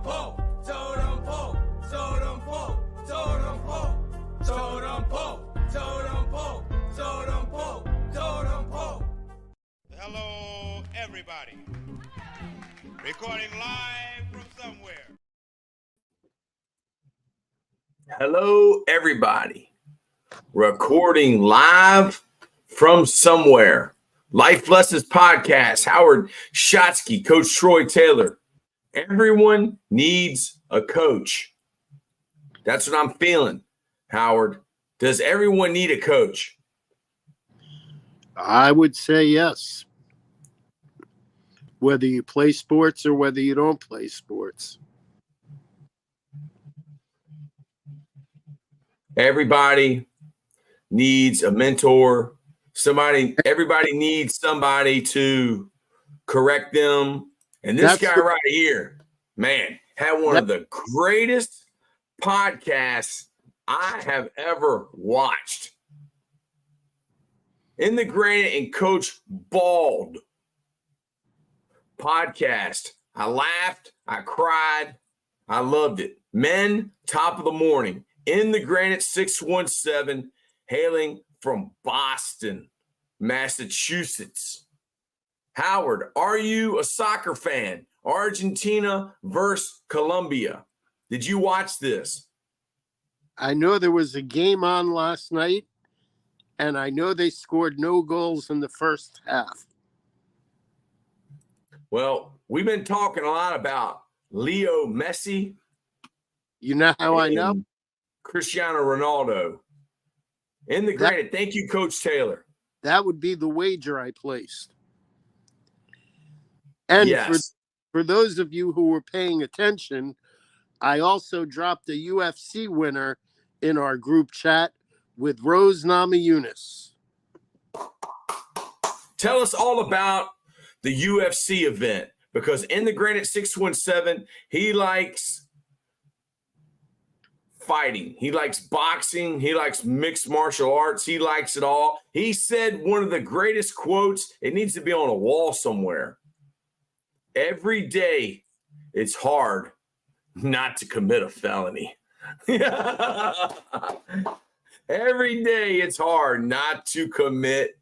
Pole, Totem Pole, Totem Pole, Totem Pole, Totem Pole, Totem Pole, Totem Pole, Totem Pole. Hello, everybody. Recording live from somewhere. Hello, everybody. Recording live from somewhere. Life Lessons Podcast. Howard Shotsky, Coach Troy Taylor. Everyone needs a coach. That's what I'm feeling, Howard. Does everyone need a coach? I would say yes. Whether you play sports or whether you don't play sports. Everybody needs a mentor. Everybody needs somebody to correct them. And this guy right here, man, had one of the greatest podcasts I have ever watched. In the Granite and Coach Bald podcast. I laughed. I cried. I loved it. Men, top of the morning. In the Granite 617, hailing from Boston, Massachusetts. Howard, are you a soccer fan? Argentina versus Colombia. Did you watch this? I know there was a game on last night, and I know they scored no goals in the first half. Well, we've been talking a lot about Leo Messi. You know how I know? Cristiano Ronaldo. In the Granite. Thank you, Coach Taylor. That would be the wager I placed. And yes. for those of you who were paying attention, I also dropped a UFC winner in our group chat with Rose Namajunas. Tell us all about the UFC event, because in the Granite 617, he likes fighting. He likes boxing. He likes mixed martial arts. He likes it all. He said one of the greatest quotes, it needs to be on a wall somewhere. Every day, it's hard not to commit a felony. Every day, it's hard not to commit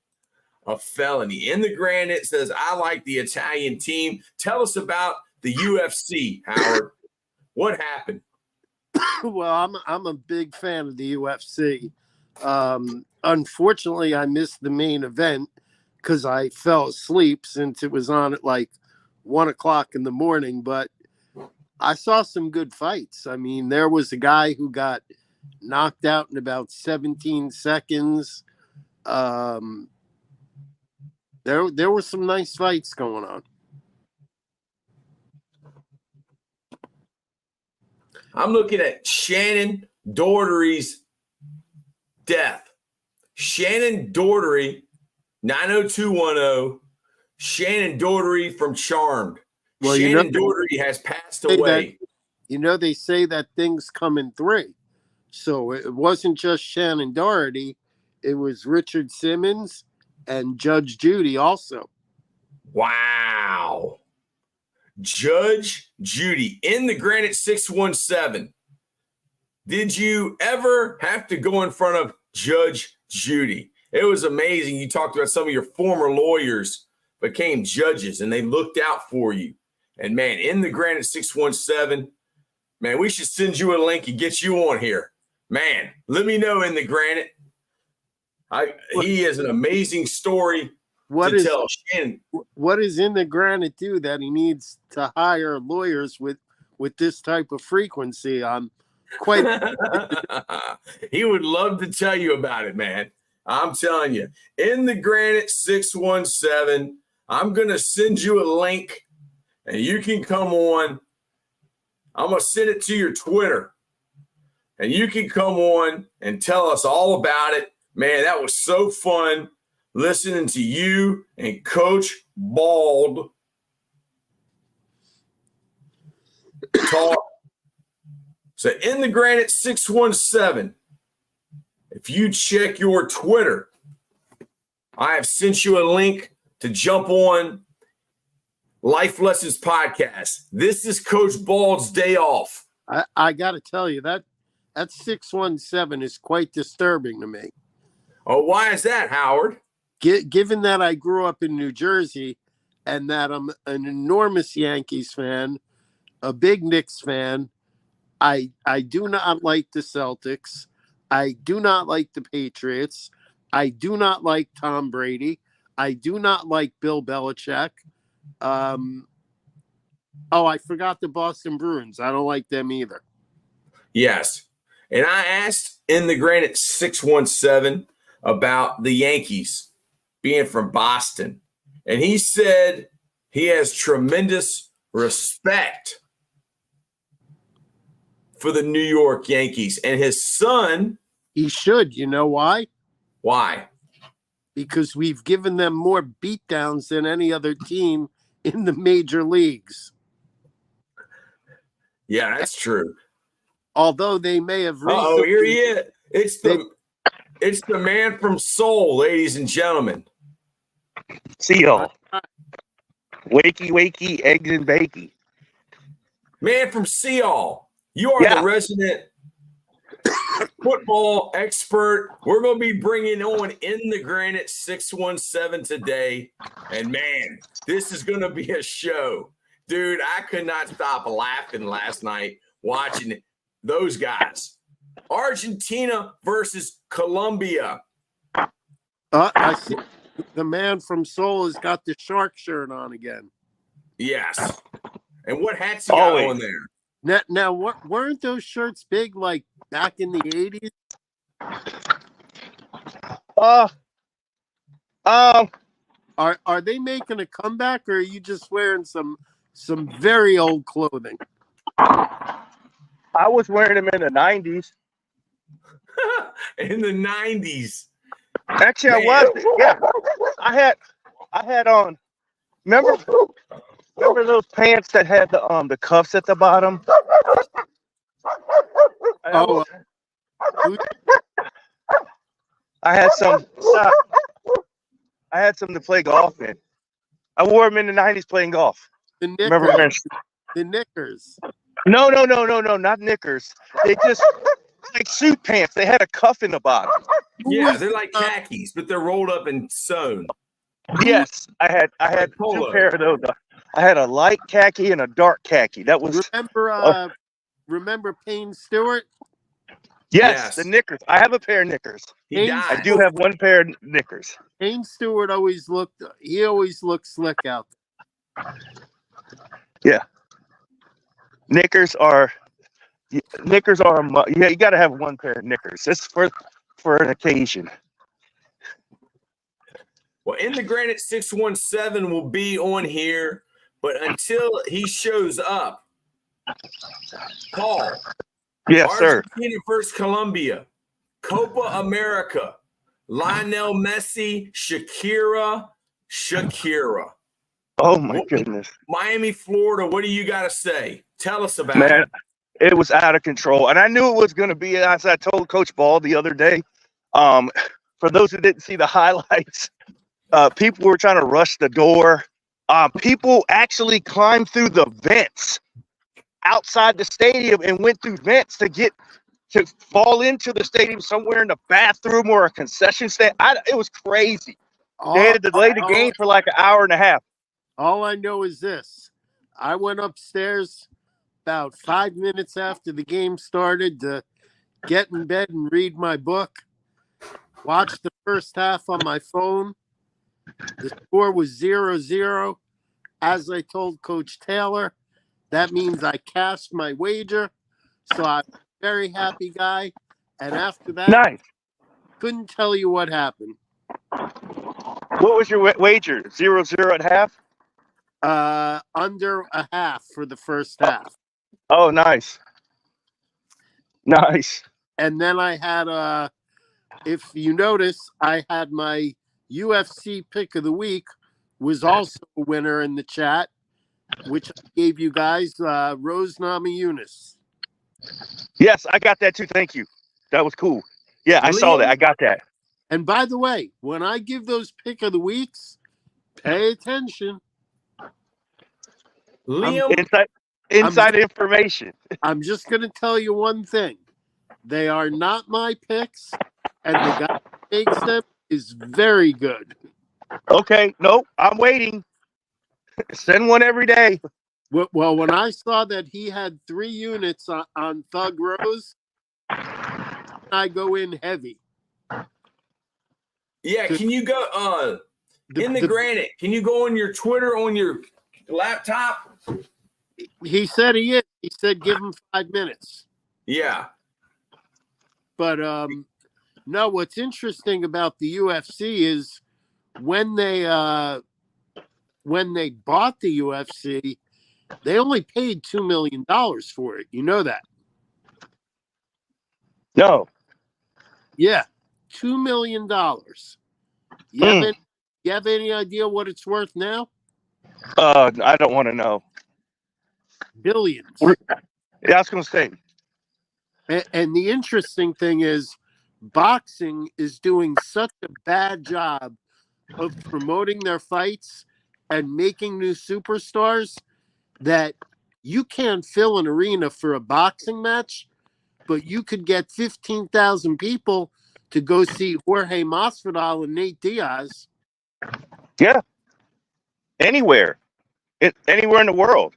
a felony. In the Granite says, I like the Italian team. Tell us about the UFC, Howard. What happened? Well, I'm a big fan of the UFC. Unfortunately, I missed the main event because I fell asleep since it was on at like 1 o'clock in the morning. But I saw some good fights. I mean, there was a guy who got knocked out in about 17 seconds. There were some nice fights going on. I'm looking at Shannon Daugherty's death. Shannon Daugherty, 90210. Shannon Daugherty from Charmed. Well, Shannon Daugherty has passed away. They say that things come in three. So it wasn't just Shannon Daugherty. It was Richard Simmons and Judge Judy also. Wow. Judge Judy in the Granite 617. Did you ever have to go in front of Judge Judy? It was amazing. You talked about some of your former lawyers became judges and they looked out for you. And man, in the Granite 617, man, we should send you a link and get you on here. Man, let me know in the Granite. He has an amazing story to tell. Shannon, what is in the Granite do that he needs to hire lawyers with this type of frequency? I'm quite. He would love to tell you about it, man. I'm telling you. In the Granite 617, I'm going to send you a link and you can come on. I'm going to send it to your Twitter and you can come on and tell us all about it. Man, that was so fun listening to you and Coach Bald talk. So in the Granite 617, if you check your Twitter, I have sent you a link to jump on Life Lessons Podcast. This is Coach Bald's day off. I got to tell you, that 617 is quite disturbing to me. Oh, why is that, Howard? Given that I grew up in New Jersey and that I'm an enormous Yankees fan, a big Knicks fan, I do not like the Celtics. I do not like the Patriots. I do not like Tom Brady. I do not like Bill Belichick. I forgot the Boston Bruins. I don't like them either. Yes. And I asked in the Granite 617 about the Yankees being from Boston. And he said he has tremendous respect for the New York Yankees. And his son. He should. You know why? Why? Because we've given them more beatdowns than any other team in the major leagues. Yeah, that's true. Although they may have Oh, here he is. It's the man from Seoul, ladies and gentlemen. See y'all. Wakey, eggs and bakey. Man from Seoul. You are the resident football expert. We're going to be bringing on in the Granite 617 today. And man, this is going to be a show. Dude, I could not stop laughing last night watching those guys. Argentina versus Colombia. I see the man from Seoul has got the shark shirt on again. Yes. And what hats he got on there? Now, weren't those shirts big like back in the 80s? Are they making a comeback, or are you just wearing some very old clothing? I was wearing them in the 90s. In the 90s. Actually, I was. Yeah. I had on. Remember those pants that had the cuffs at the bottom? I had some. I had some to play golf in. I wore them in the 90s playing golf. The knickers. Remember the knickers? No, not knickers. They just like suit pants. They had a cuff in the bottom. Yeah, they're like khakis, but they're rolled up and sewn. Yes, I had two pair of those. I had a light khaki and a dark khaki. That was remember Payne Stewart? Yes, the knickers. I have a pair of knickers. I do have one pair of knickers. Payne Stewart always looked slick out there. Yeah. Knickers are you got to have one pair of knickers. It's for an occasion. Well, in the Granite 617 will be on here, but until he shows up, Paul. Yes, sir. Argentina versus Colombia, Copa America, Lionel Messi, Shakira. Oh my goodness. Miami, Florida. What do you got to say? Tell us about it. Man, it was out of control, and I knew it was going to be. As I told Coach Ball the other day, for those who didn't see the highlights, people were trying to rush the door. People actually climbed through the vents outside the stadium and went through vents to fall into the stadium somewhere in the bathroom or a concession stand. It was crazy. They had to delay the game for like an hour and a half. All I know is this. I went upstairs about 5 minutes after the game started to get in bed and read my book. Watched the first half on my phone. The score was 0-0. As I told Coach Taylor, that means I cast my wager. So I'm a very happy guy. And after that, couldn't tell you what happened. What was your wager? 0-0 at half? Under a half for the first half. Oh, nice. And then I had if you notice, I had my UFC pick of the week was also a winner in the chat, which I gave you guys, Rose Namajunas. Yes, I got that too. Thank you. That was cool. Yeah, I saw that. I got that. And by the way, when I give those pick of the weeks, pay attention. Liam, inside information. I'm just going to tell you one thing. They are not my picks, and the guy who makes them is very good. Okay, nope, I'm waiting. Send one every day. Well, when I saw that he had 3 units on Thug Rose, I go in heavy. yeah, can you go in the granite? Can you go on your Twitter on your laptop? He said he is. He said give him 5 minutes. Yeah. But no, what's interesting about the UFC is when they bought the UFC, they only paid $2 million for it. You know that? No. Yeah, $2 million. You have any idea what it's worth now? I don't want to know. Billions. Yeah, I was going to say. And the interesting thing is, boxing is doing such a bad job of promoting their fights and making new superstars that you can't fill an arena for a boxing match, but you could get 15,000 people to go see Jorge Masvidal and Nate Diaz. Yeah. Anywhere in the world.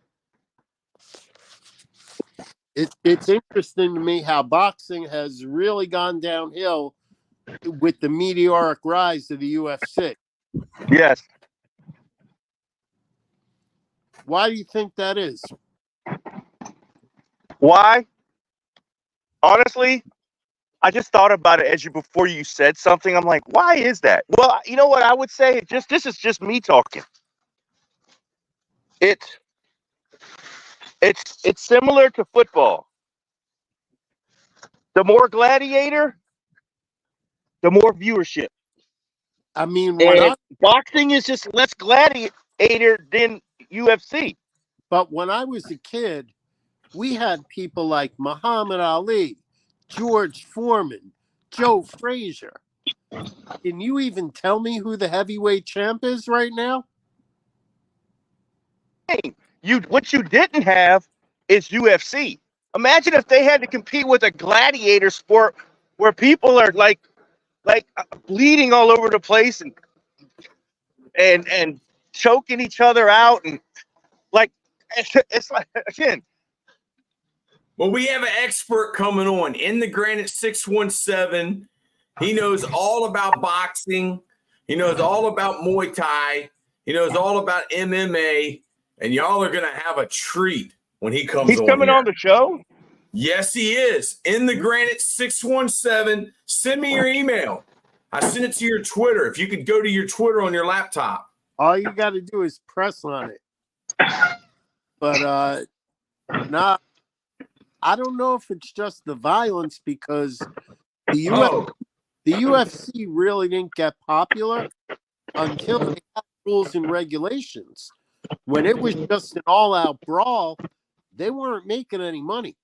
It's interesting to me how boxing has really gone downhill with the meteoric rise of the UFC. Yes. Why do you think that is? Why? Honestly, I just thought about it before you said something. I'm like, why is that? Well, you know what I would say? This is just me talking. It's similar to football. The more gladiator, the more viewership. I mean, boxing is just less gladiator than UFC. But when I was a kid, we had people like Muhammad Ali, George Foreman, Joe Frazier. Can you even tell me who the heavyweight champ is right now? What you didn't have is UFC. Imagine if they had to compete with a gladiator sport where people are like bleeding all over the place and choking each other out, and like it's like, again. Well, we have an expert coming on in the Granite 617. He knows all about boxing. He knows all about Muay Thai. He knows all about MMA. And y'all are going to have a treat when he comes on. He's coming on the show? Yes, he is. In the Granite 617. Send me your email. I sent it to your Twitter. If you could go to your Twitter on your laptop. All you got to do is press on it. But I don't know if it's just the violence, because the UFC really didn't get popular until they had rules and regulations. When it was just an all-out brawl, they weren't making any money.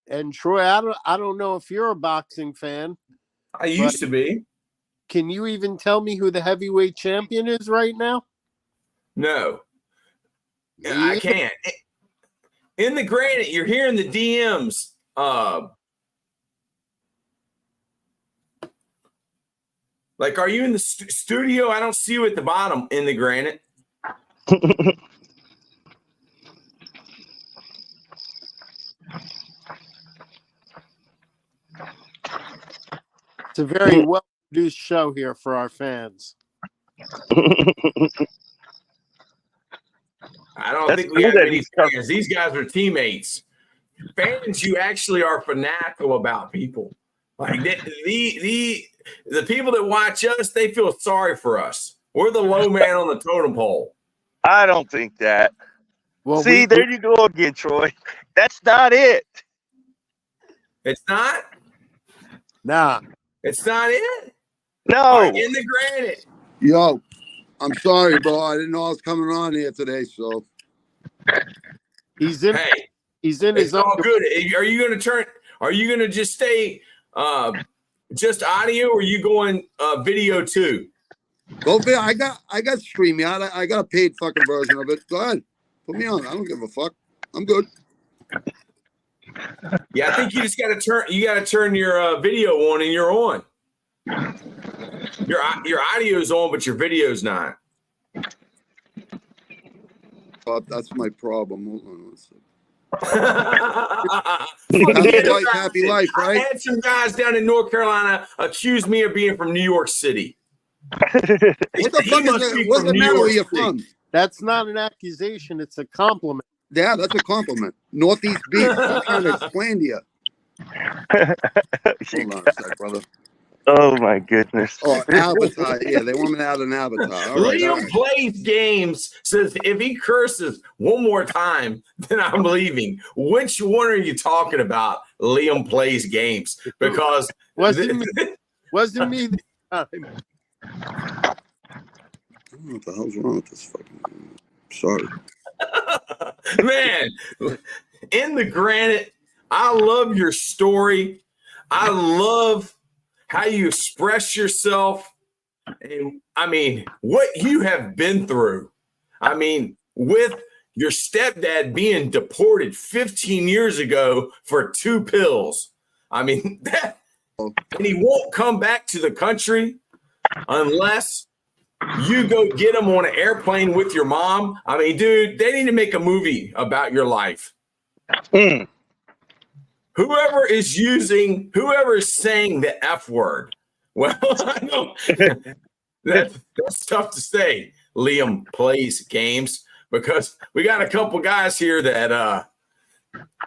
And Troy, I don't know if you're a boxing fan. I used to be. Can you even tell me who the heavyweight champion is right now? No. I can't. In the Granite, you're hearing the DMs. Like, are you in the studio? I don't see you at the bottom in the Granite. It's a very well-produced show here for our fans. I don't think we have any fans. These guys are teammates. Fans, you actually are fanatical about people. Like the people that watch us, they feel sorry for us. We're the low man on the totem pole. I don't think that. Well, see, there you go again, Troy. That's not it. It's not? Nah. It's not it? No. Right, in the Granite. Yo, I'm sorry, bro. I didn't know I was coming on here today, so. He's in his all good. Are you going to turn? Are you going to just stay just audio, or are you going video too? Go video. I got StreamYard. I got a paid fucking version of it. Go ahead. Put me on. I don't give a fuck. I'm good. Yeah, I think you just got to turn your video on, and you're on. Your audio's on, but your video's not. That's my problem. Hold on one second. Happy life, right? I had some guys down in North Carolina accuse me of being from New York City. What the fuck is that? What's the matter where you're from? That's not an accusation. It's a compliment. Yeah, that's a compliment. Northeast beef. I'm trying to explain to you. Hold on a sec, brother. Oh my goodness. Oh, Avatar. Yeah, they want me to add an avatar. All right, Liam plays games, says if he curses one more time, then I'm leaving. Which one are you talking about? Liam plays games, because wasn't me this time. I don't know what the hell's wrong with this fucking thing. Sorry. Man, in the granite, I love your story. I love how you express yourself. And I mean, what you have been through. I mean, with your stepdad being deported 15 years ago for 2 pills. I mean, and he won't come back to the country unless you go get him on an airplane with your mom. I mean, dude, they need to make a movie about your life. Whoever is saying the F word, well, I know that's tough to say. Liam plays games, because we got a couple guys here that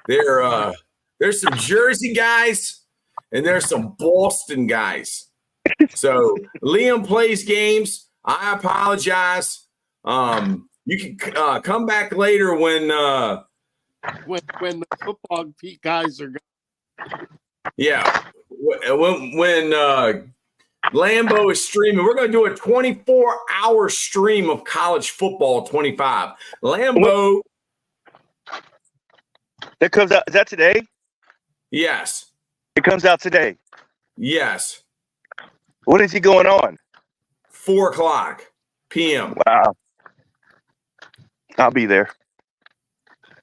there's some Jersey guys and there's some Boston guys. So Liam plays games. I apologize. You can come back later when the football guys are gone. Yeah, when Lambo is streaming, we're going to do a 24-hour stream of college football 25. Lambo. That comes out. Is that today? Yes. It comes out today. Yes. What is he going on? 4:00 p.m. Wow. I'll be there.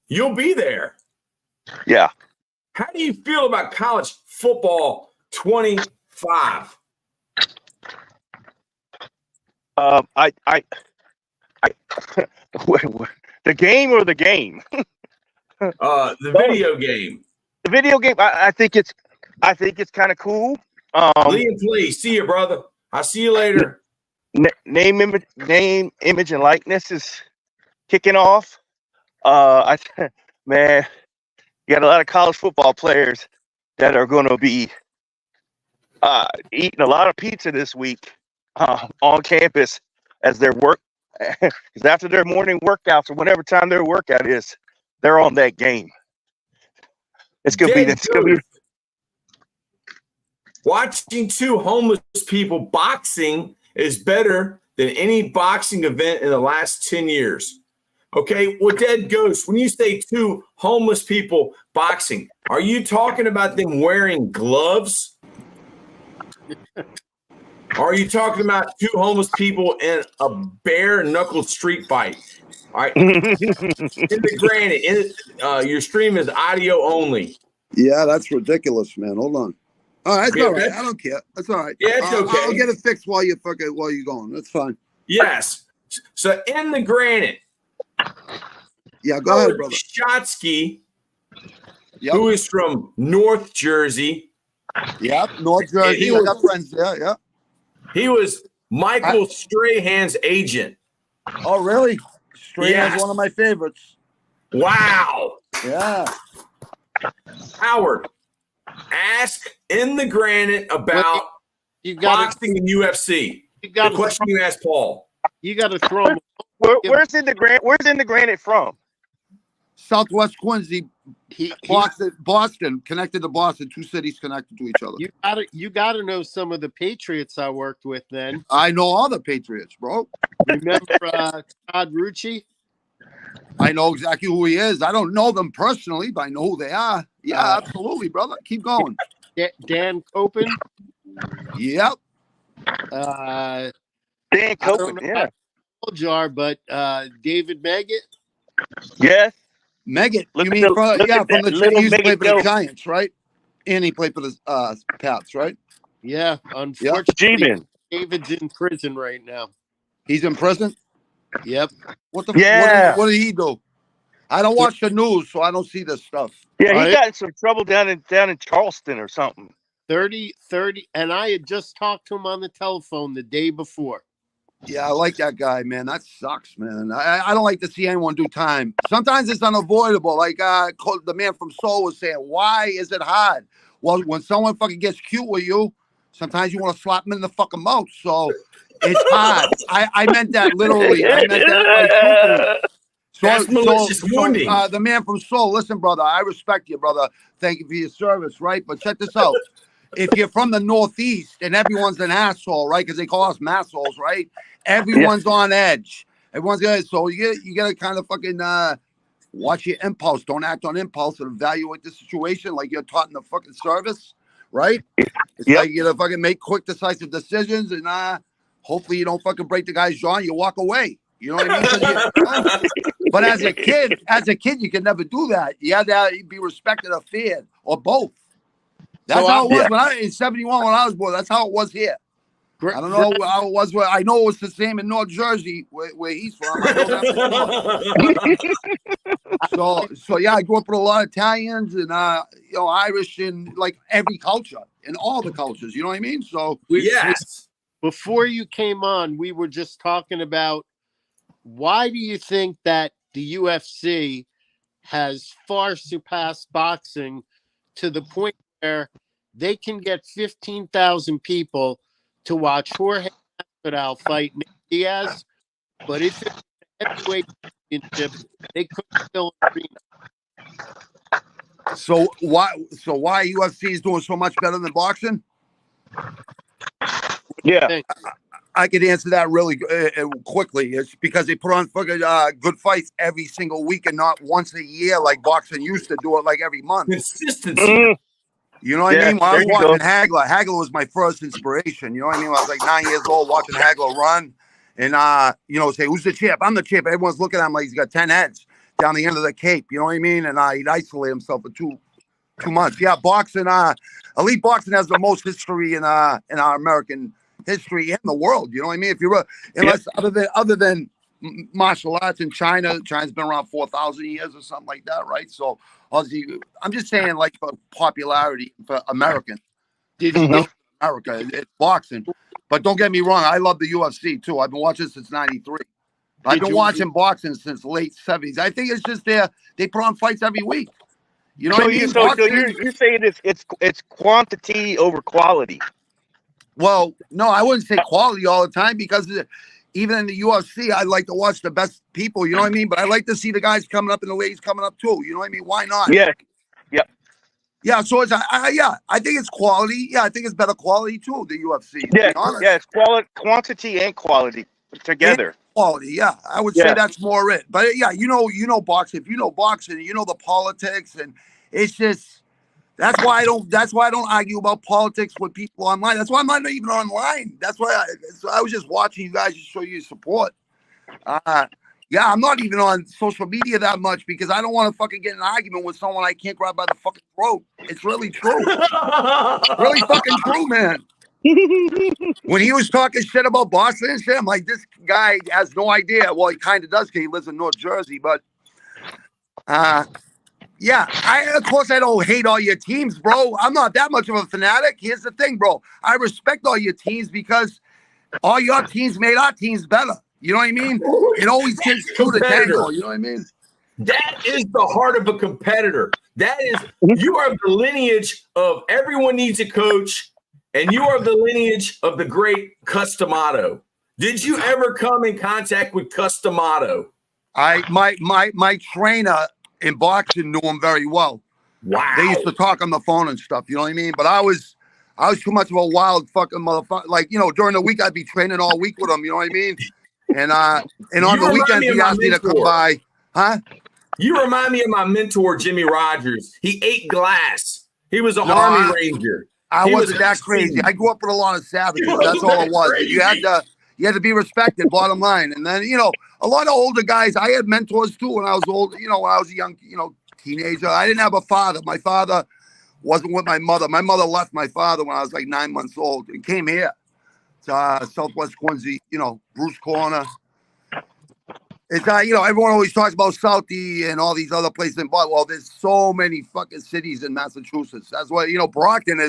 You'll be there. Yeah. How do you feel about college football 25? The game or the game? The video game. The video game. I think it's kind of cool. Liam, please. See you, brother. I'll see you later. Name, image, and likeness is kicking off. Man, you got a lot of college football players that are going to be eating a lot of pizza this week on campus as their work. Because after their morning workouts or whatever time their workout is, they're on that game. It's gonna be. Watching 2 homeless people boxing is better than any boxing event in the last 10 years. Okay, well, Dead Ghost, when you say 2 homeless people boxing, are you talking about them wearing gloves? Or are you talking about 2 homeless people in a bare knuckle street fight? All right. In the granted, your stream is audio only. Yeah, that's ridiculous, man. Hold on. All right, that's all right. I don't care. That's all right. Yeah, it's okay. I'll get it fixed while you're going. That's fine. Yes. So in the granite. Yeah, go ahead, brother. Shotsky, who is from North Jersey. Yep, North Jersey. I got friends there. Yeah. He was Michael Strahan's agent. Oh, really? Strahan's one of my favorites. Wow. Yeah. Howard, ask in the granite about boxing and UFC. The question you asked Paul. You got to throw him. Where's in the granite from? Southwest Quincy. Boston, connected to Boston. 2 cities connected to each other. You gotta know some of the Patriots I worked with then. I know all the Patriots, bro. Remember Todd Rucci? I know exactly who he is. I don't know them personally, but I know who they are. Yeah, absolutely, brother. Keep going. Dan Copen. Yep. Uh, Dan I don't Copen, know yeah. about Jar, but David Meggett. Yes. Meggett. Look You at mean the- from look at from that the little he used to play Meggett for the go. Giants, right? And he played for the Pats, right? Yeah, unfortunately, G-Man. David's in prison right now. He's in prison. Yep. What the? Yeah. What did he do? I don't watch the news, so I don't see this stuff. Yeah, he All right. got in some trouble down in Charleston or something. 30, and I had just talked to him on the telephone the day before. Yeah, I like that guy, man. That sucks, man. I don't like to see anyone do time. Sometimes it's unavoidable. Like the man from Soul was saying, why is it hard? Well, when someone fucking gets cute with you, sometimes you want to slap them in the fucking mouth. So it's hard. I meant that literally. I meant that like truthfully. That's malicious wounding. The man from Soul, listen, brother, I respect you, brother. Thank you for your service, right? But check this out. If you're from the Northeast and everyone's an asshole, right? Because they call us massholes, right? Everyone's on edge. Everyone's good. So you gotta kind of fucking watch your impulse. Don't act on impulse and evaluate the situation like you're taught in the fucking service, right? It's like you gotta fucking make quick, decisive decisions, and hopefully you don't fucking break the guy's jaw and you walk away. You know what I mean? But as a kid, you can never do that. You had to be respected or feared, or both. That's how it was when in '71 when I was born. That's how it was here. I don't know how it was. I know it was the same in North Jersey where he's from. I know that. So yeah, I grew up with a lot of Italians and Irish in like every culture, in all the cultures. You know what I mean? So Yes. Before you came on, we were just talking about why do you think that the UFC has far surpassed boxing to the point where they can get 15,000 people to watch Jorge Masvidal fight Nate Diaz, but if it's a heavyweight championship, they couldn't fill an arena. So why UFC is doing so much better than boxing? Yeah. I could answer that really quickly. It's because they put on fucking good fights every single week and not once a year like boxing used to do it like every month. Consistency. You know what I mean? When I was watching Hagler was my first inspiration. You know what I mean? When I was like 9 years old watching Hagler run and, say, who's the champ? I'm the champ. Everyone's looking at him like he's got 10 heads down the end of the cape. You know what I mean? And he'd isolate himself for 2 months. Yeah, boxing, elite boxing has the most history in our American history in the world. You know what I mean? If you're other than martial arts in China's been around 4,000 years or something like that, right? So obviously, I'm just saying, like, for popularity for American, America, it's boxing. But don't get me wrong, I love the UFC too. I've been watching since '93. I've been watching boxing since late '70s. I think it's just they put on fights every week. You know what I mean? So you're saying it's quantity over quality. Well, no, I wouldn't say quality all the time because even in the UFC, I like to watch the best people. You know what I mean? But I like to see the guys coming up and the ladies coming up too. You know what I mean? Why not? Yeah. Yep. Yeah. So it's I think it's quality. Yeah, I think it's better quality too. The UFC. Yeah. Yeah. It's quantity and quality together. Quality. Yeah, I would say that's more it. But yeah, you know boxing. If you know boxing, you know the politics, and it's just. That's why I don't argue about politics with people online. That's why I'm not even online. That's why I was just watching you guys to show you support. Yeah, I'm not even on social media that much because I don't want to fucking get in an argument with someone I can't grab by the fucking throat. It's really true. Really fucking true, man. When he was talking shit about Boston and shit, I'm like, this guy has no idea. Well, he kind of does because he lives in North Jersey, but yeah, of course I don't hate all your teams, bro. I'm not that much of a fanatic. Here's the thing, bro. I respect all your teams because all your teams made our teams better. You know what I mean? It always gets to the tango. You know what I mean? That is the heart of a competitor. That is, you are the lineage of everyone needs a coach, and you are the lineage of the great Customato. Did you ever come in contact with Customato? My trainer in boxing knew him very well. Wow. They used to talk on the phone and stuff, you know what I mean? But I was too much of a wild fucking motherfucker. Like, during the week I'd be training all week with him, you know what I mean? And on the weekends he asked me to come by. Huh? You remind me of my mentor, Jimmy Rogers. He ate glass. He was an No, Army Ranger. I He wasn't was that crazy. I grew up with a lot of savages. That's all it was. Crazy. You had to be respected, bottom line. And then, a lot of older guys, I had mentors too when I was old, when I was a young, teenager. I didn't have a father. My father wasn't with my mother. My mother left my father when I was like 9 months old and came here to Southwest Quincy, Bruce Corner. It's everyone always talks about Southie and all these other places in Boston. Well, there's so many fucking cities in Massachusetts. That's why, Brockton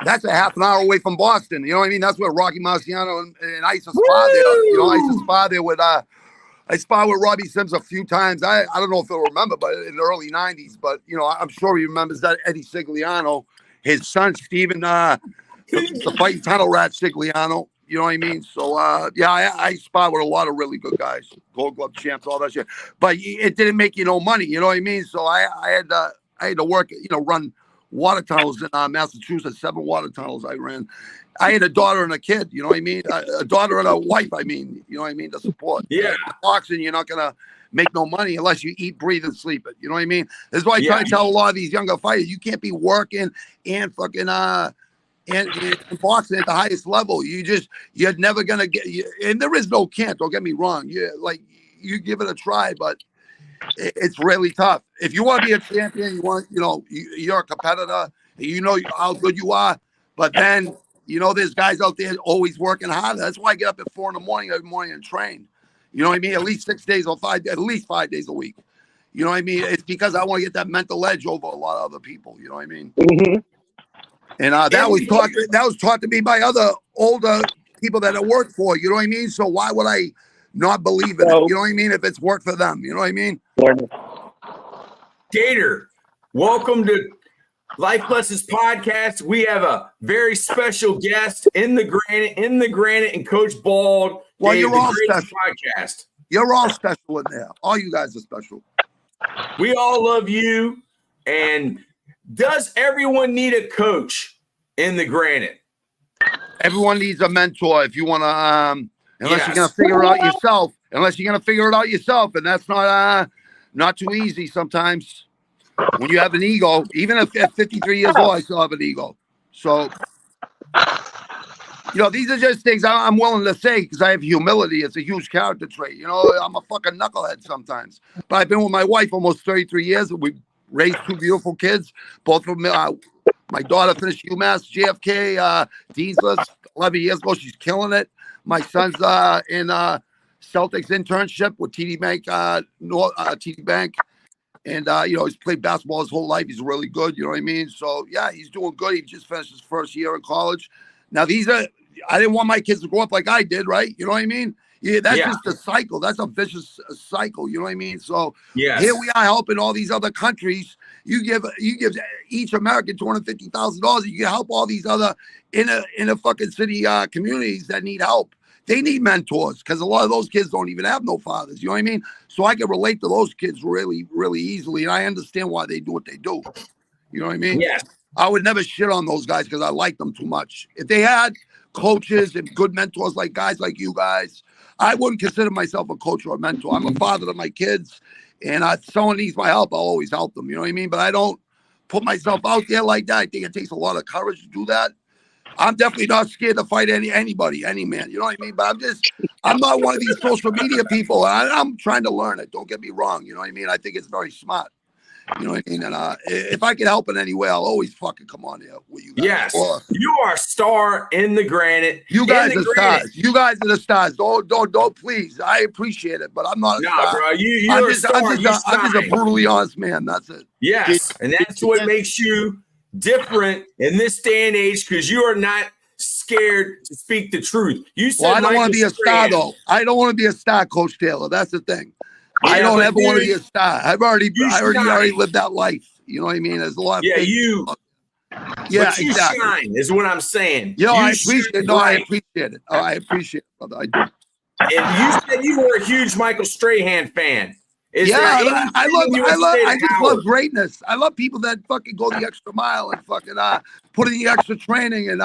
that's a half an hour away from Boston. You know what I mean? That's where Rocky Marciano and I used to spar there. I used to spar there with I sparred with Robbie Sims a few times. I don't know if he'll remember, but in the early 90s. But, I'm sure he remembers that Eddie Sigliano, his son, Steven, the fighting tunnel rat Sigliano. You know what I mean? So, I sparred with a lot of really good guys, Gold Glove champs, all that shit. But it didn't make you no money. You know what I mean? So I had to work, run water tunnels in Massachusetts, 7 water tunnels I ran. I had a daughter and a kid, you know what I mean? A daughter and a wife, you know what I mean, to support. Yeah. Boxing, you're not going to make no money unless you eat, breathe, and sleep it. You know what I mean? That's why I try to tell a lot of these younger fighters, you can't be working and fucking and boxing at the highest level. You're never going to get, and there is no can't, don't get me wrong. You give it a try, but it's really tough. If you want to be a champion, you're a competitor, you know how good you are, but then, there's guys out there always working hard. That's why I get up at 4 a.m. every morning and train. You know what I mean? At least 6 days or 5 days, at least 5 days a week. You know what I mean? It's because I want to get that mental edge over a lot of other people. You know what I mean? Mm-hmm. And that was taught to me by other older people that I worked for. You know what I mean? So why would I not believe in it? You know what I mean? If it's worked for them, you know what I mean? Gator, welcome to Life Lessons Podcast. We have a very special guest in the granite, and Coach Bald. Well, Dave, you're all special. Podcast. You're all special in there. All you guys are special. We all love you. And does everyone need a coach in the granite? Everyone needs a mentor if you want to, unless you're going to figure it out yourself. And that's not too easy sometimes. When you have an ego, even if at 53 years old, I still have an ego. So, these are just things I'm willing to say because I have humility. It's a huge character trait. I'm a fucking knucklehead sometimes. But I've been with my wife almost 33 years. We've raised 2 beautiful kids. Both of them, my daughter finished UMass, JFK, Dean's List 11 years ago. She's killing it. My son's in Celtics internship with TD Bank, TD Bank. And, he's played basketball his whole life. He's really good. You know what I mean? So, yeah, he's doing good. He just finished his first year in college. Now, I didn't want my kids to grow up like I did, right? You know what I mean? Yeah, that's just a cycle. That's a vicious cycle. You know what I mean? So here we are helping all these other countries. You give each American $250,000. You can help all these other inner fucking city communities that need help. They need mentors because a lot of those kids don't even have no fathers. You know what I mean? So I can relate to those kids really, really easily. And I understand why they do what they do. You know what I mean? Yes. I would never shit on those guys because I like them too much. If they had coaches and good mentors like guys like you guys, I wouldn't consider myself a coach or a mentor. I'm a father to my kids. And if someone needs my help, I'll always help them. You know what I mean? But I don't put myself out there like that. I think it takes a lot of courage to do that. I'm definitely not scared to fight anybody, any man. You know what I mean? But I'm not one of these social media people. I'm trying to learn it. Don't get me wrong. You know what I mean? I think it's very smart. You know what I mean? And if I can help in any way, I'll always fucking come on here with you guys. Yes. You are a star in the granite. You guys are stars. You guys are the stars. Don't please. I appreciate it, but I'm not a star. Bro. You're a star. I'm just a brutally honest man. That's it. Yes. And that's what makes you different in this day and age because you are not scared to speak the truth. You said I don't want to be a star, though. I don't want to be a star, Coach Taylor. That's the thing. Yeah, I don't ever want to be a star. I already lived that life. You know what I mean? There's a lot of you shine is what I'm saying. I appreciate it. No, I appreciate it. Oh, I appreciate it, brother. I do. And you said you were a huge Michael Strahan fan. I just love greatness. I love people that fucking go the extra mile and fucking put in the extra training and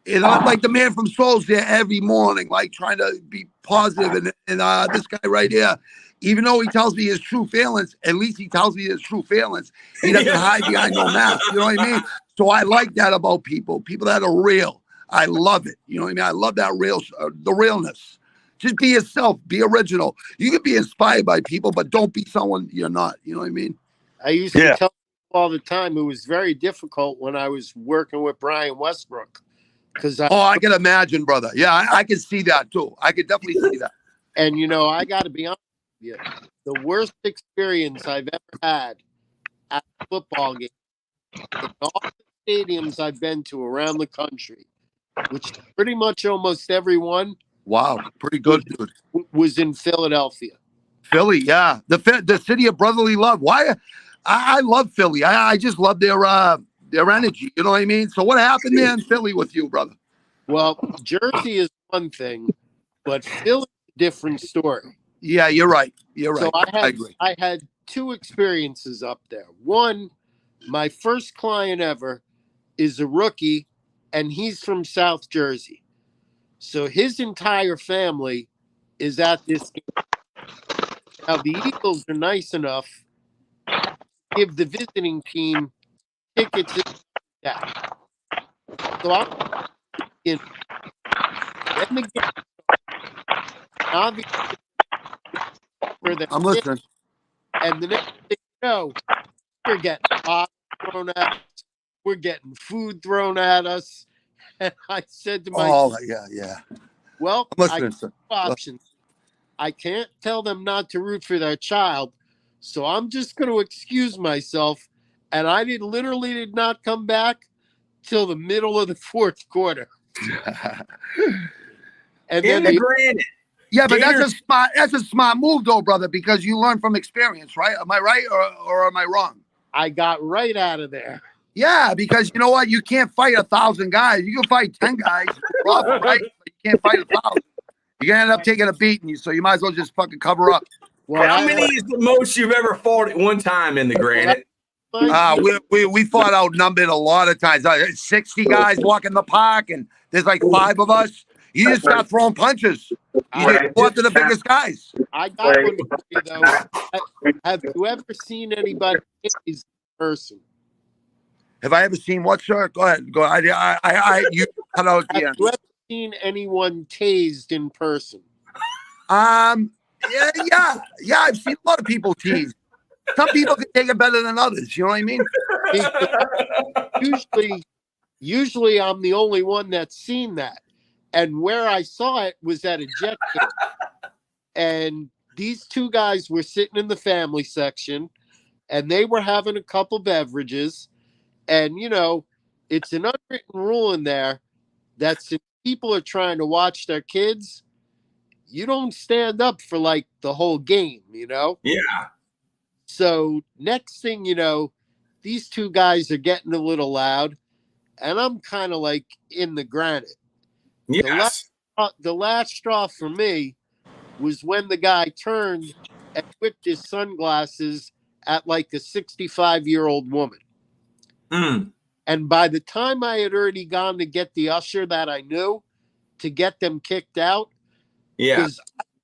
And I'm like the man from Souls there every morning, like trying to be positive. And this guy right here, even though he tells me his true feelings, at least he tells me his true feelings. He doesn't hide behind no mask. You know what I mean? So I like that about people that are real. I love it. You know what I mean? I love that the realness. Just be yourself, be original. You can be inspired by people, but don't be someone you're not. You know what I mean? I used to tell people all the time it was very difficult when I was working with Brian Westbrook. I can imagine, brother. Yeah, I can see that too. I could definitely see that. And, I got to be honest with you. The worst experience I've ever had at a football game in all the stadiums I've been to around the country, which is pretty much almost every one. Wow, pretty good, dude. Was in Philadelphia. Philly, yeah. The city of brotherly love. Why? I love Philly. I just love their energy. You know what I mean? So what happened there in Philly with you, brother? Well, Jersey is one thing, but Philly's a different story. Yeah, you're right. You're right. So I agree. I had two experiences up there. One, my first client ever is a rookie, and he's from South Jersey. So his entire family is at this game. Now, the Eagles are nice enough to give the visiting team tickets and that. So I'm in. Then the game, obviously, I'm listening. And the next thing you know, we're getting bottles thrown at us. We're getting food thrown at us. And I said to myself, yeah. Well, I have two options. I can't tell them not to root for their child, so I'm just going to excuse myself. And I literally did not come back till the middle of the fourth quarter. And then granted. Yeah, but that's a smart move, though, brother, because you learn from experience, right? Am I right or am I wrong? I got right out of there. Yeah, because you know what? You can't fight 1,000 guys. You can fight 10 guys, right? But you can't fight 1,000. You're gonna end up taking a beating, so you might as well just fucking cover up. Well, how many is the most you've ever fought at one time in the granite? We fought outnumbered a lot of times. 60 guys walking the park, and there's like 5 of us. You just start throwing punches. You just go after the biggest guys. I got one for you, though. Have you ever seen anybody in person? Have I ever seen what, sir? Go ahead. Go. You cut out again. Have you ever seen anyone tased in person? Yeah. I've seen a lot of people teased. Some people can take it better than others. You know what I mean? Usually, I'm the only one that's seen that. And where I saw it was at a Jet game. And these two guys were sitting in the family section, and they were having a couple beverages. And, it's an unwritten rule in there that since people are trying to watch their kids, you don't stand up for like the whole game, Yeah. So next thing you know, these two guys are getting a little loud, and I'm kind of like in the granite. Yes. The last straw for me was when the guy turned and whipped his sunglasses at like a 65-year-old woman. And by the time I had already gone to get the usher that I knew to get them kicked out, because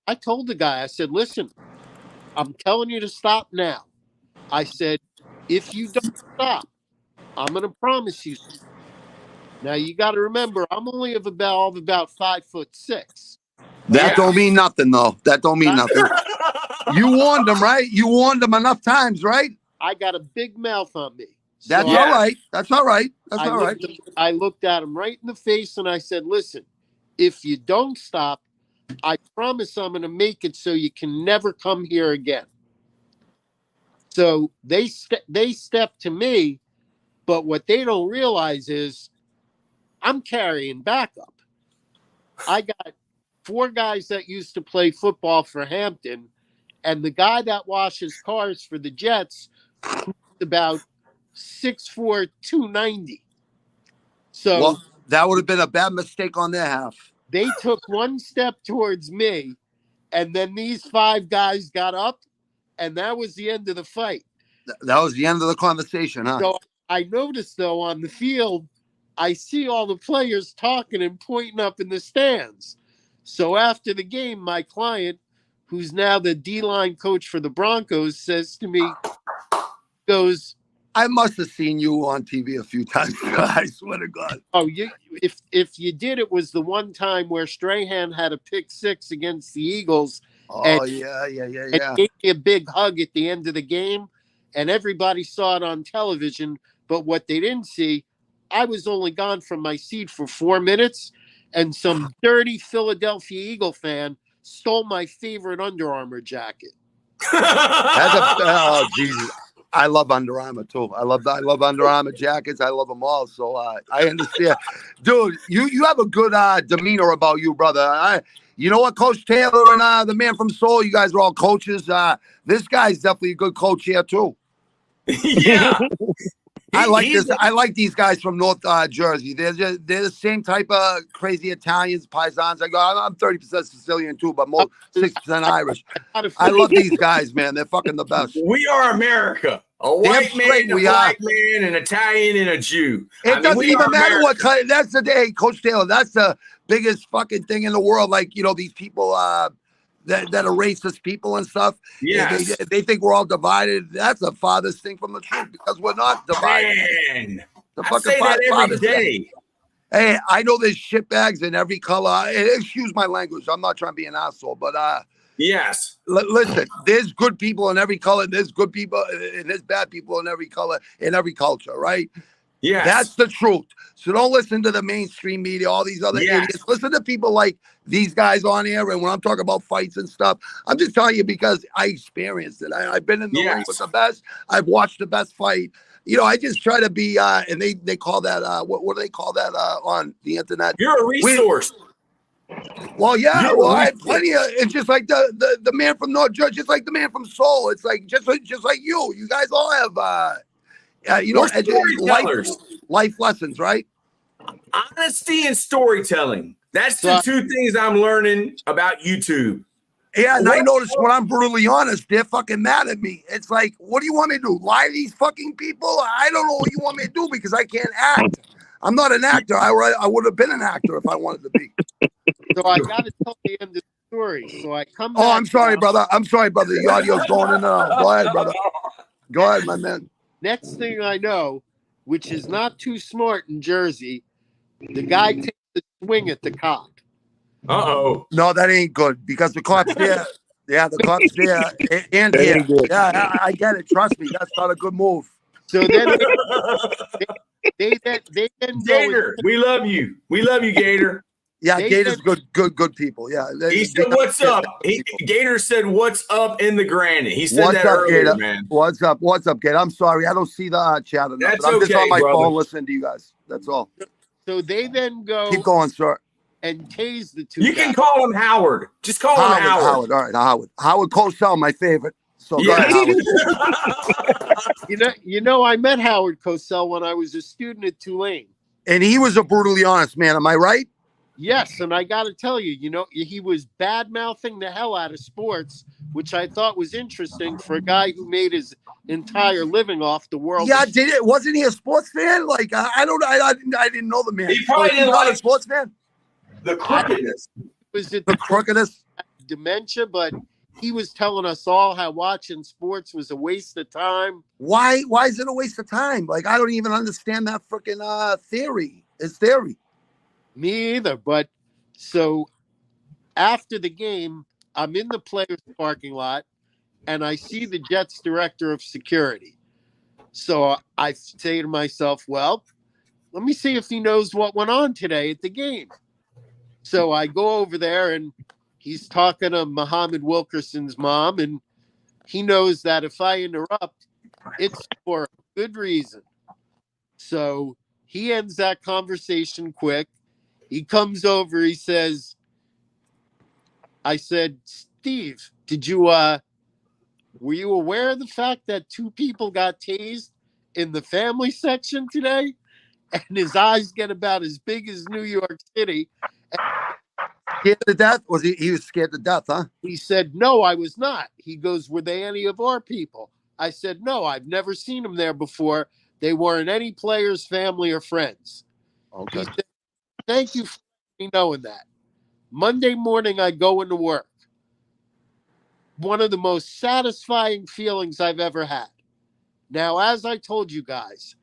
I told the guy, I said, listen, I'm telling you to stop now. I said, if you don't stop, I'm going to promise you. Now you got to remember, I'm only of about 5'6". That don't mean nothing, though. That don't mean nothing. You warned them, right? You warned them enough times, right? I got a big mouth on me. That's all right. That's all right. That's all right. I looked at him right in the face and I said, listen, if you don't stop, I promise I'm going to make it so you can never come here again. So they stepped to me, but what they don't realize is I'm carrying backup. I got 4 guys that used to play football for Hampton, and the guy that washes cars for the Jets is about 6'4", 290. So that would have been a bad mistake on their half. They took one step towards me, and then these 5 guys got up, and that was the end of the fight. That was the end of the conversation, huh? So I noticed, though, on the field, I see all the players talking and pointing up in the stands. So after the game, my client, who's now the D-line coach for the Broncos, says to me, goes, I must have seen you on TV a few times. I swear to God. "Oh, if you did, it was the one time where Strahan had a pick six against the Eagles." Oh, and, yeah. and gave me a big hug at the end of the game, and everybody saw it on television. But what they didn't see, I was only gone from my seat for 4 minutes, and some dirty Philadelphia Eagle fan stole my favorite Under Armour jacket. Oh, Jesus. I love Under Armour too. I love Under Armour jackets. I love them all. So I understand, dude. You have a good demeanor about you, brother. You know what, Coach Taylor and the man from Seoul, you guys are all coaches. This guy's definitely a good coach here too. Yeah. I like this. I like these guys from North Jersey. They're the same type of crazy Italians, paisans. I'm 30% Sicilian too, but more 60% Irish. I love these guys, man. They're fucking the best. We are America. A white man, a black man, an Italian, and a Jew. It doesn't even matter what kind. That's the day, Coach Taylor. That's the biggest fucking thing in the world. Like, you know, these people that are racist people and stuff. Yes. They think we're all divided. That's the farthest thing from the truth because we're not divided. Man, The I say that every day. Hey, I know there's shitbags in every color. Excuse my language. I'm not trying to be an asshole, but yes. Listen, there's good people in every color. There's good people and there's bad people in every color, in every culture, right? Yes. That's the truth. So don't listen to the mainstream media, all these other idiots. Listen to people like these guys on here. And when I'm talking about fights and stuff, I'm just telling you because I experienced it. I've been in the ring with the best. I've watched the best fight. You know, I just try to be, and they call that, what do they call that on the internet? You're a resource. Well, yeah, well, I have plenty of. It's just like the man from North Jersey, just like the man from Seoul. It's like just like you. You guys all have, you know, life lessons, right? Honesty and storytelling. That's the two things I'm learning about YouTube. Yeah, and I noticed when I'm brutally honest, they're fucking mad at me. It's like, what do you want me to do? Lie to these fucking people? I don't know what you want me to do because I can't act. I'm not an actor. I would have been an actor if I wanted to be. So I got to tell the end of the story. So I come back. Oh, I'm sorry, brother. I'm sorry, brother. The audio's going in and out. Go ahead, brother. Go ahead, my man. Next thing I know, which is not too smart in Jersey, the guy takes a swing at the cop. Uh-oh. No, that ain't good because the cops there. Yeah, the cops there. And here. Yeah, I get it. Trust me. That's not a good move. So then they then Gator, we love you. We love you, Gator. Yeah, Gator's good people. Yeah. He said, "What's up?" Gator said, "What's up?" in the granite. He said that earlier, Gator? man. What's up, Gator? I'm sorry, I don't see the chat enough. That's I'm just okay, on my brother. phone listening to you guys. That's all. So they then go. Keep going, sir. And tase the two. You can call him Howard. Just call him Howard. Howard. All right, Howard. Howard Cosell, my favorite. So go ahead, Howard. you know, I met Howard Cosell when I was a student at Tulane. And he was a brutally honest man. Am I right? Yes, and I got to tell you, you know, he was bad-mouthing the hell out of sports, which I thought was interesting for a guy who made his entire living off the world. Yeah, did it? Wasn't he a sports fan? Like, I didn't know the man. He probably didn't like a sports fan. The crookedness. Was it the crookedness? Dementia, but he was telling us all how watching sports was a waste of time. Why is it a waste of time? Like, I don't even understand that freaking theory. It's theory. Me either. But so after the game, I'm in the players' parking lot and I see the Jets director of security. So I say to myself, well, let me see if he knows what went on today at the game. So I go over there and he's talking to Muhammad Wilkerson's mom, and he knows that if I interrupt, it's for a good reason. So he ends that conversation quick. He comes over, he says, I said, Steve, did you, were you aware of the fact that 2 people got tased in the family section today? And his eyes get about as big as New York City. Scared to death? He was scared to death, huh? He said, no, I was not. He goes, were they any of our people? I said, no, I've never seen them there before. They weren't any players, family, or friends. Okay. He said, thank you for me knowing that. Monday morning, I go into work. One of the most satisfying feelings I've ever had. Now, as I told you guys,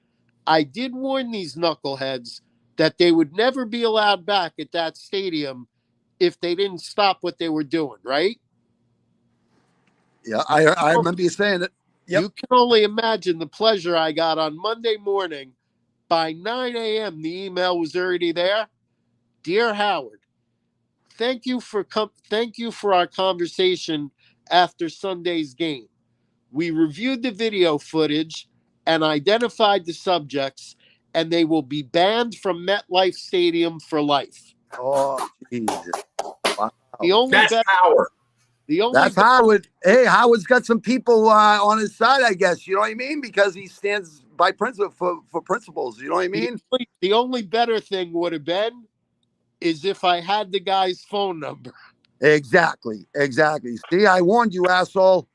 I did warn these knuckleheads that they would never be allowed back at that stadium if they didn't stop what they were doing, right? Yeah, I remember you saying it. Yep. You can only imagine the pleasure I got on Monday morning. By 9 a.m., the email was already there. Dear Howard, thank you for our conversation after Sunday's game. We reviewed the video footage and identified the subjects, and they will be banned from MetLife Stadium for life. Oh, Jesus. Wow. That's Howard. That's Howard. Hey, Howard's got some people on his side, I guess. You know what I mean? Because he stands by principle for principles. You know what I mean? The only better thing would have been is if I had the guy's phone number. Exactly. See, I warned you, asshole.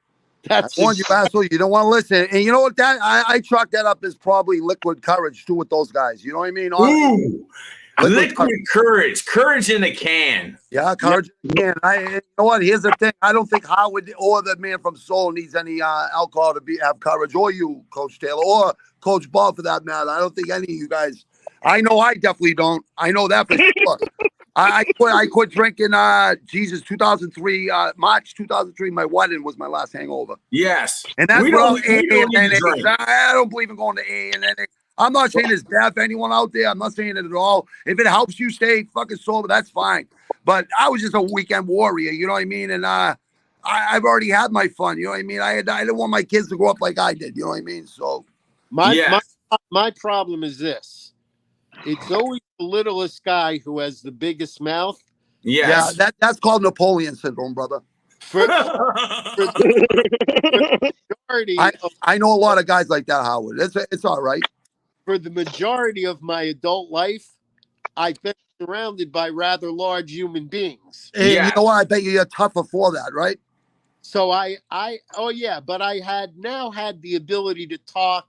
I warned you, asshole. You don't want to listen. And you know what? I chalk that up as probably liquid courage too with those guys. You know what I mean? Ooh. Liquid courage in a can. Yeah, courage in a can. You know what? Here's the thing. I don't think Howard or the man from Seoul needs any alcohol to have courage, or you, Coach Taylor, or Coach Ball for that matter. I don't think any of you guys. I know I definitely don't. I know that for sure. I quit drinking. 2003, March 2003. My wedding was my last hangover. Yes, and that's what I don't believe in going to A and N. I'm not saying it's bad for anyone out there. I'm not saying it at all. If it helps you stay fucking sober, that's fine. But I was just a weekend warrior, you know what I mean? And I've already had my fun, you know what I mean? I didn't want my kids to grow up like I did, you know what I mean? So my problem is this. It's always the littlest guy who has the biggest mouth. Yes. Yeah, that's called Napoleon syndrome, brother. I know a lot of guys like that, Howard. It's all right. For the majority of my adult life, I've been surrounded by rather large human beings. And you know what? I bet you're tougher for that, right? So but I had the ability to talk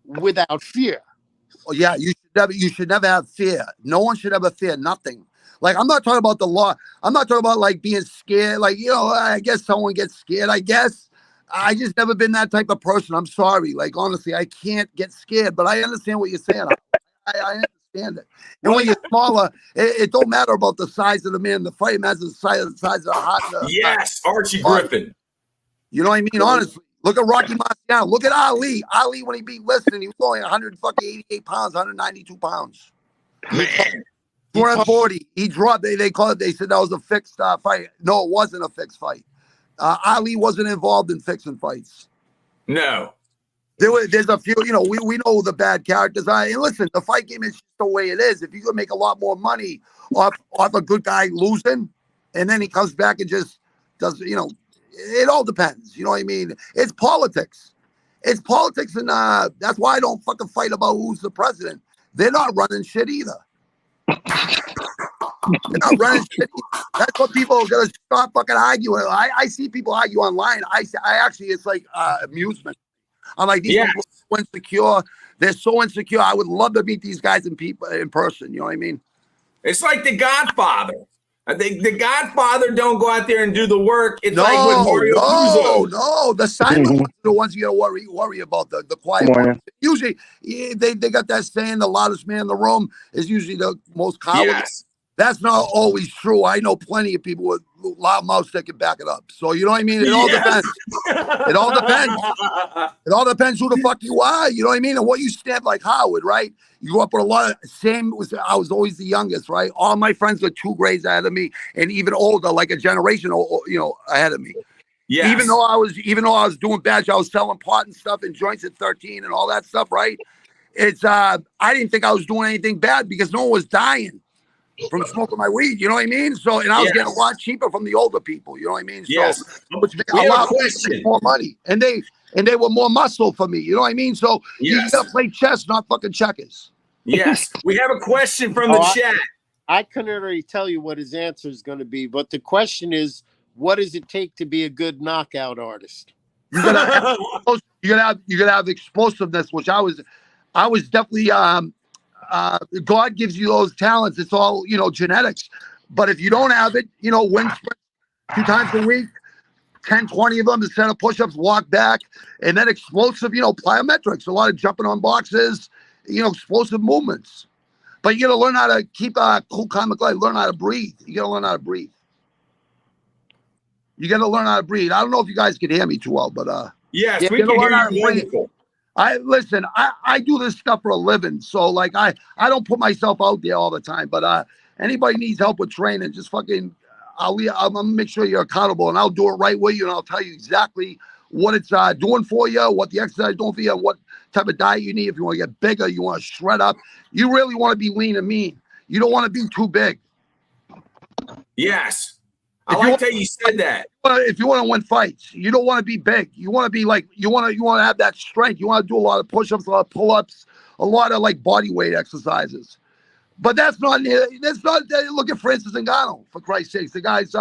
without fear. Oh yeah, you should never have fear. No one should ever fear nothing. Like, I'm not talking about the law. I'm not talking about like being scared. Like, you know, I guess someone gets scared. I guess I just never been that type of person. I'm sorry. Like, honestly, I can't get scared, but I understand what you're saying. I understand it. And when you're smaller, it don't matter about the size of the man. The fight matters the size of the heart. Yes, Archie Griffin. You know what I mean? Honestly, look at Rocky Marciano. Look at Ali. Ali, when he beat Liston, he was only 188 pounds, 192 pounds. Man. 240. He dropped. They called it. They said that was a fixed fight. No, it wasn't a fixed fight. Ali wasn't involved in fixing fights. No. There's a few. You know, we know the bad characters. And listen, the fight game is just the way it is. If you could make a lot more money off a good guy losing, and then he comes back and just does, you know, it all depends. You know what I mean? It's politics. It's politics, and that's why I don't fucking fight about who's the president. They're not running shit either. They're not running shit. That's what people are gonna stop fucking arguing. I see people argue online. I actually, it's like amusement. I'm like, these people are so insecure. They're so insecure. I would love to meet these guys in person. You know what I mean? It's like The Godfather. I think The Godfather don't go out there and do the work. It's like with Mario Puzo. No. The silent ones are the ones you gotta worry about. The quiet ones. Usually, they got that saying: the loudest man in the room is usually the most cowardly. Yes. That's not always true. I know plenty of people with loud mouths that can back it up. So you know what I mean? It all depends. It all depends. It all depends who the fuck you are. You know what I mean? And what you stand like Howard, right? You grew up with a lot of I was always the youngest, right? All my friends were 2 grades ahead of me, and even older, like a generation, you know, ahead of me. Yeah. Even though I was doing bad, I was selling pot and stuff and joints at 13 and all that stuff, right? It's I didn't think I was doing anything bad because no one was dying from smoking my weed, you know what I mean? So, and I was getting a lot cheaper from the older people, you know what I mean? So, which allowed me to make more money, and they were more muscle for me, you know what I mean? So you gotta play chess, not fucking checkers. Yes, we have a question from the chat. I couldn't already tell you what his answer is going to be, but the question is, what does it take to be a good knockout artist? You gotta have explosiveness, which I was definitely God gives you those talents. It's all, genetics. But if you don't have it, win sprint 2 times a week, 10, 20 of them, a set of push-ups, walk back, and then explosive, plyometrics, a lot of jumping on boxes, explosive movements. But you got to learn how to keep a cool, calm, and collected. Learn how to breathe. You got to learn how to breathe. You got to learn how to breathe. I don't know if you guys can hear me too well, but yes, yeah, we can hear you wonderful. I do this stuff for a living, so like I don't put myself out there all the time. But anybody needs help with training, just fucking I'm gonna make sure you're accountable, and I'll do it right with you, and I'll tell you exactly what it's doing for you, what the exercise is doing for you, what type of diet you need. If you want to get bigger, you want to shred up, you really want to be lean and mean. You don't want to be too big. Yes. I like how you said that. If you want to win fights, you don't want to be big. You want to be like, you want to have that strength. You want to do a lot of push-ups, a lot of pull-ups, a lot of like body weight exercises. But that's not look at Francis Ngannou, for Christ's sakes. The guy's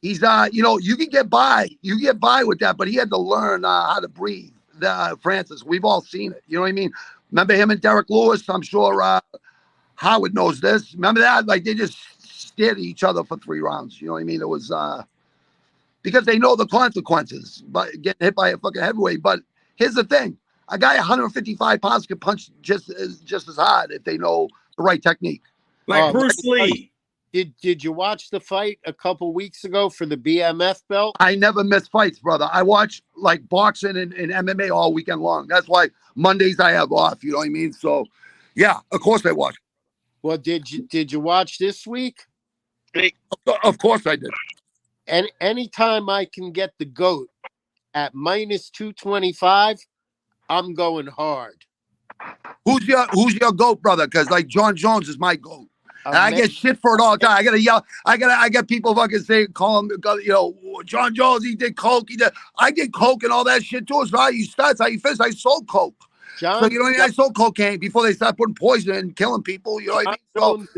he's you can get by with that, but he had to learn how to breathe. Francis, we've all seen it. You know what I mean? Remember him and Derek Lewis? I'm sure Howard knows this. Remember that? Like they just stared at each other for 3 rounds. You know what I mean? It was because they know the consequences by getting hit by a fucking heavyweight. But here's the thing: a guy 155 pounds can punch just as hard if they know the right technique. Like Bruce Lee. Did you watch the fight a couple weeks ago for the BMF belt? I never miss fights, brother. I watch like boxing and MMA all weekend long. That's why Mondays I have off. You know what I mean? So, yeah, of course I watch. Well, did you watch this week? Of course I did. And anytime I can get the GOAT at -225, I'm going hard. Who's your GOAT, brother? Because like John Jones is my GOAT. And I get shit for it all the time. I gotta yell. I got people fucking call him, John Jones. He did coke. I did coke and all that shit too. So how you start, how you finish. I sold coke. John, so you know what I mean? I sold cocaine before they started putting poison and killing people. You know what I mean? Jones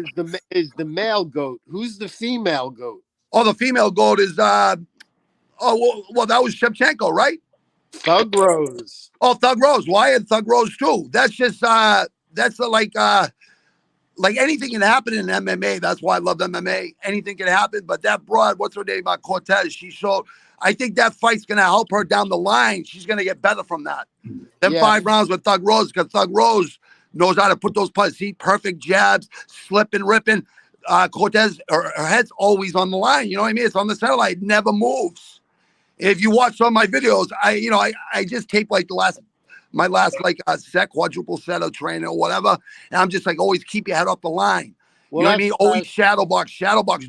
is the male GOAT. Who's the female GOAT? Oh, the female GOAT is well, that was Shevchenko, right? Thug Rose. Oh, Thug Rose. Well, I had Thug Rose too. That's just like anything can happen in MMA. That's why I love MMA. Anything can happen. But that broad, what's her name? Cortez. She showed. I think that fight's gonna help her down the line. She's gonna get better from that. Then 5 rounds with Thug Rose, because Thug Rose knows how to put those punches. See, perfect jabs, slipping, ripping. Cortez, her head's always on the line. You know what I mean? It's on the center line. It never moves. If you watch some of my videos, I just tape like my last quadruple set of training or whatever. And I'm just like, always keep your head up the line. Well, you know what I mean? Always shadow box.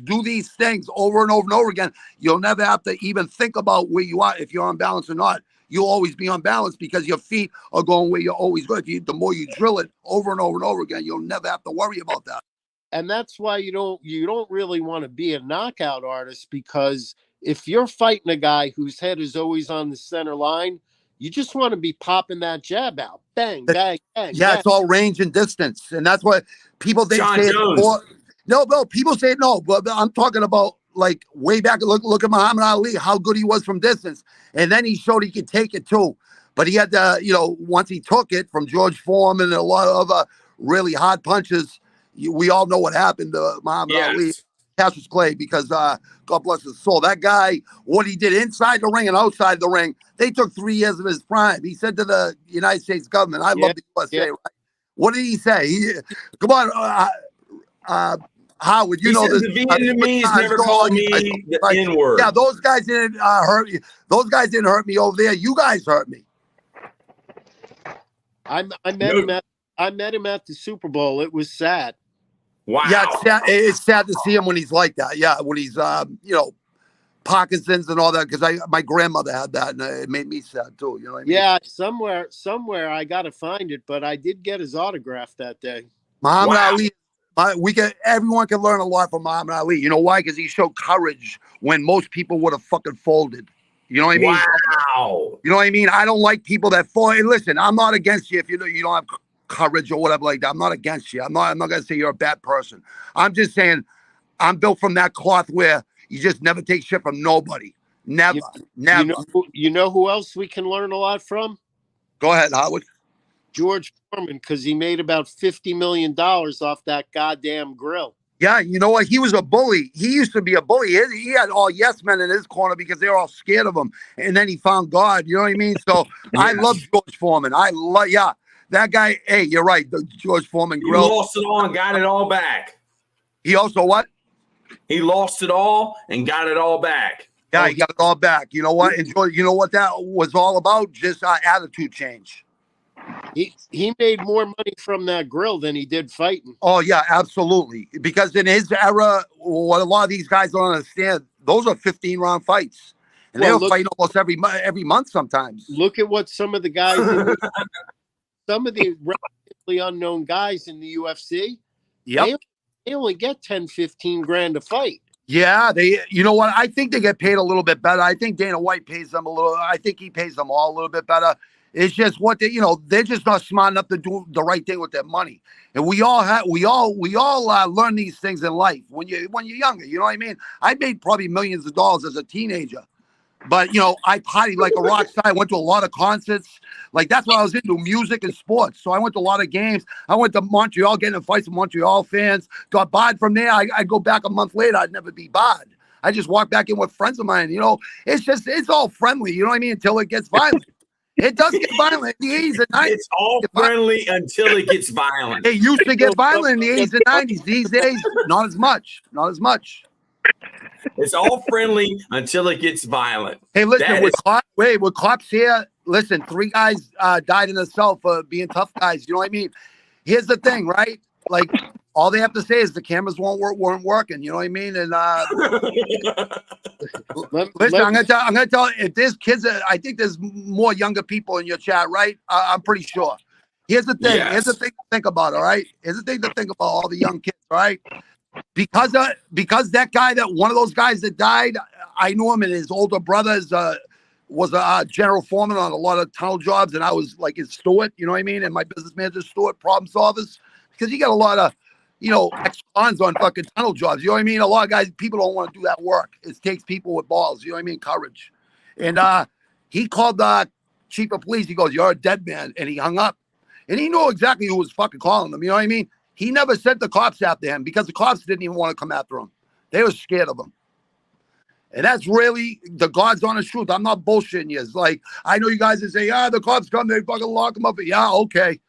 Do these things over and over and over again. You'll never have to even think about where you are, if you're on balance or not. You'll always be on balance because your feet are going where you're always going. The more you drill it over and over and over again, you'll never have to worry about that. And that's why you don't really want to be a knockout artist, because if you're fighting a guy whose head is always on the center line, you just want to be popping that jab out. Bang, bang, bang. Yeah, bang. It's all range and distance. And that's what people say. No, people say no, but I'm talking about like way back. Look at Muhammad Ali, how good he was from distance. And then he showed he could take it too. But he had to, once he took it from George Foreman and a lot of other really hard punches, we all know what happened to Muhammad Ali. Cassius Clay, because God bless his soul. That guy, what he did inside the ring and outside the ring, they took 3 years of his prime. He said to the United States government, I love the USA, right? What did he say? Come on, Howard, you know this. The Vietnamese never called me the N-word. Yeah, those guys didn't hurt you. Those guys didn't hurt me over there. You guys hurt me. I met him at the Super Bowl. It was sad. Wow. Yeah, it's sad to see him when he's like that. Yeah, when he's Parkinson's and all that, because my grandmother had that, and it made me sad too. You know what I mean? Yeah, somewhere I got to find it, but I did get his autograph that day. Muhammad Ali. Everyone can learn a lot from Muhammad Ali. You know why? Because he showed courage when most people would have fucking folded. You know what I mean? Wow. You know what I mean? I don't like people that fall. Hey, listen, I'm not against you if you don't have courage or whatever like that. I'm not against you. I'm not gonna say you're a bad person. I'm just saying I'm built from that cloth where you just never take shit from nobody. Never. You know who else we can learn a lot from? Go ahead, Howard. George Foreman, because he made about $50 million off that goddamn grill. Yeah, you know what? He was a bully. He used to be a bully. He had all yes men in his corner because they were all scared of him. And then he found God. You know what I mean? So I love George Foreman. That guy. Hey, you're right. The George Foreman He grill. lost it all and got it all back. He also what? He lost it all and got it all back. Yeah, he got it all back. You know what? And you know what that was all about? Just attitude change. He made more money from that grill than he did fighting. Oh, yeah, absolutely. Because in his era, what a lot of these guys don't understand, those are 15-round fights. And they were fighting almost every month sometimes. Look at what some of the guys, some of the relatively unknown guys in the UFC, they only get 10, 15 grand a fight. Yeah, you know what? I think they get paid a little bit better. I think Dana White pays them a little. I think he pays them all a little bit better. It's just what they're just not smart enough to do the right thing with their money. And we all learn these things in life when you're younger. You know what I mean? I made probably millions of dollars as a teenager, but I partied like a rock star. I went to a lot of concerts. Like that's what I was into, music and sports. So I went to a lot of games. I went to Montreal, getting in fights with Montreal fans. Got barred from there. I'd go back a month later. I'd never be barred. I just walked back in with friends of mine. It's all friendly. You know what I mean? Until it gets violent. It does get violent in the 80s and 90s. It's all friendly until it gets violent. It used to get violent in the 80s and 90s. These days, not as much. Not as much. It's all friendly until it gets violent. Hey, listen, with cops here, listen, 3 guys died in a cell for being tough guys. You know what I mean? Here's the thing, right? Like, all they have to say is the cameras weren't working. You know what I mean? And listen, I'm gonna tell. If there's kids, I think there's more younger people in your chat, right? I'm pretty sure. Here's the thing. Yes. Here's the thing to think about. All right. Here's the thing to think about. All the young kids. All right. Because that guy, one of those guys that died, I knew him, and his older brother was a general foreman on a lot of tunnel jobs, and I was like his steward. You know what I mean? And my business manager's steward, problem solvers, because you got a lot of ex-cons on fucking tunnel jobs. You know what I mean? A lot of people don't want to do that work. It takes people with balls. You know what I mean? Courage. And he called the chief of police. He goes, "You're a dead man." And he hung up. And he knew exactly who was fucking calling him. You know what I mean? He never sent the cops after him because the cops didn't even want to come after him. They were scared of him. And that's really the God's honest truth. I'm not bullshitting you. It's like, I know you guys that say, the cops come, they fucking lock him up. Yeah, okay.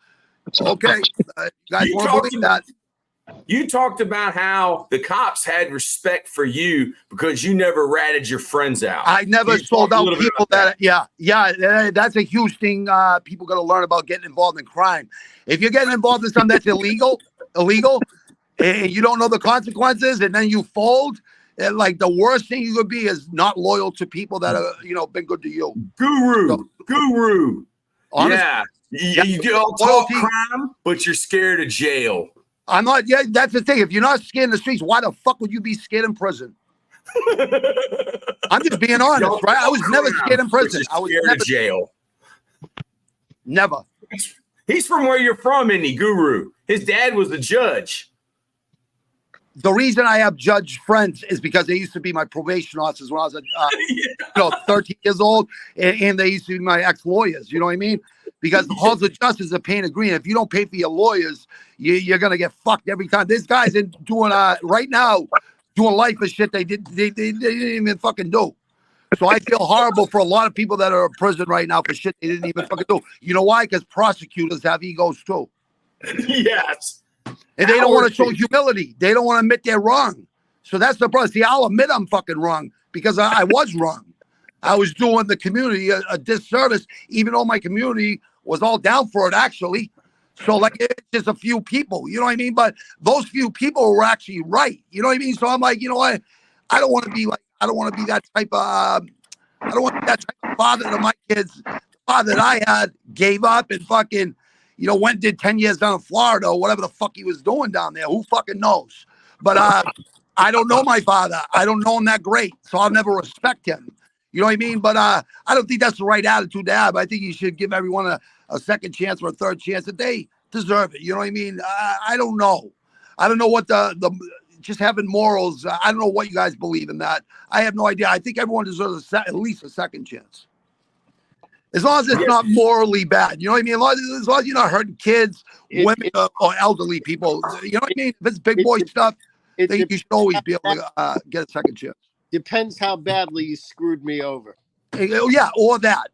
Okay. You guys want to believe that? You talked about how the cops had respect for you because you never ratted your friends out. I never sold out people that. Yeah. That's a huge thing. People got to learn about getting involved in crime. If you're getting involved in something that's illegal, and you don't know the consequences, and then you fold, like the worst thing you could be is not loyal to people that are, been good to you. Guru. Honestly, You do all talk crime, but you're scared of jail. I'm not. Yeah, that's the thing. If you're not scared in the streets, why the fuck would you be scared in prison? I'm just being honest, right? I was never scared in prison. I was scared of jail. Never. He's from where you're from, isn't he, Guru? His dad was a judge. The reason I have judge friends is because they used to be my probation officers when I was 13 years old, and they used to be my ex-lawyers. You know what I mean? Because the halls of justice are paying a green. If you don't pay for your lawyers, you're gonna get fucked every time. This guy's doing right now doing life for shit they didn't even fucking do. So I feel horrible for a lot of people that are in prison right now for shit they didn't even fucking do. You know why? Because prosecutors have egos too. Yes. And they don't want to show humility. They don't want to admit they're wrong. So that's the problem. See, I'll admit I'm fucking wrong because I was wrong. I was doing the community a disservice, even though my community was all down for it, actually. So, like, it's just a few people, you know what I mean? But those few people were actually right, you know what I mean? So I'm like, you know what? I don't want to be that type of, I don't want to be that type of father to my kids. The father that I had gave up and fucking, went and did 10 years down in Florida or whatever the fuck he was doing down there. Who fucking knows? But I don't know my father. I don't know him that great, so I'll never respect him. You know what I mean? But I don't think that's the right attitude to have. I think you should give everyone a second chance or a third chance if they deserve it. You know what I mean? I don't know. I don't know what the just having morals. I don't know what you guys believe in that. I have no idea. I think everyone deserves at least a second chance. As long as it's not morally bad, you know what I mean? As long as you're not hurting kids, women, or elderly people, you know what I mean? If it's big boy stuff, then you should always be able to get a second chance. Depends how badly you screwed me over. Yeah, or that.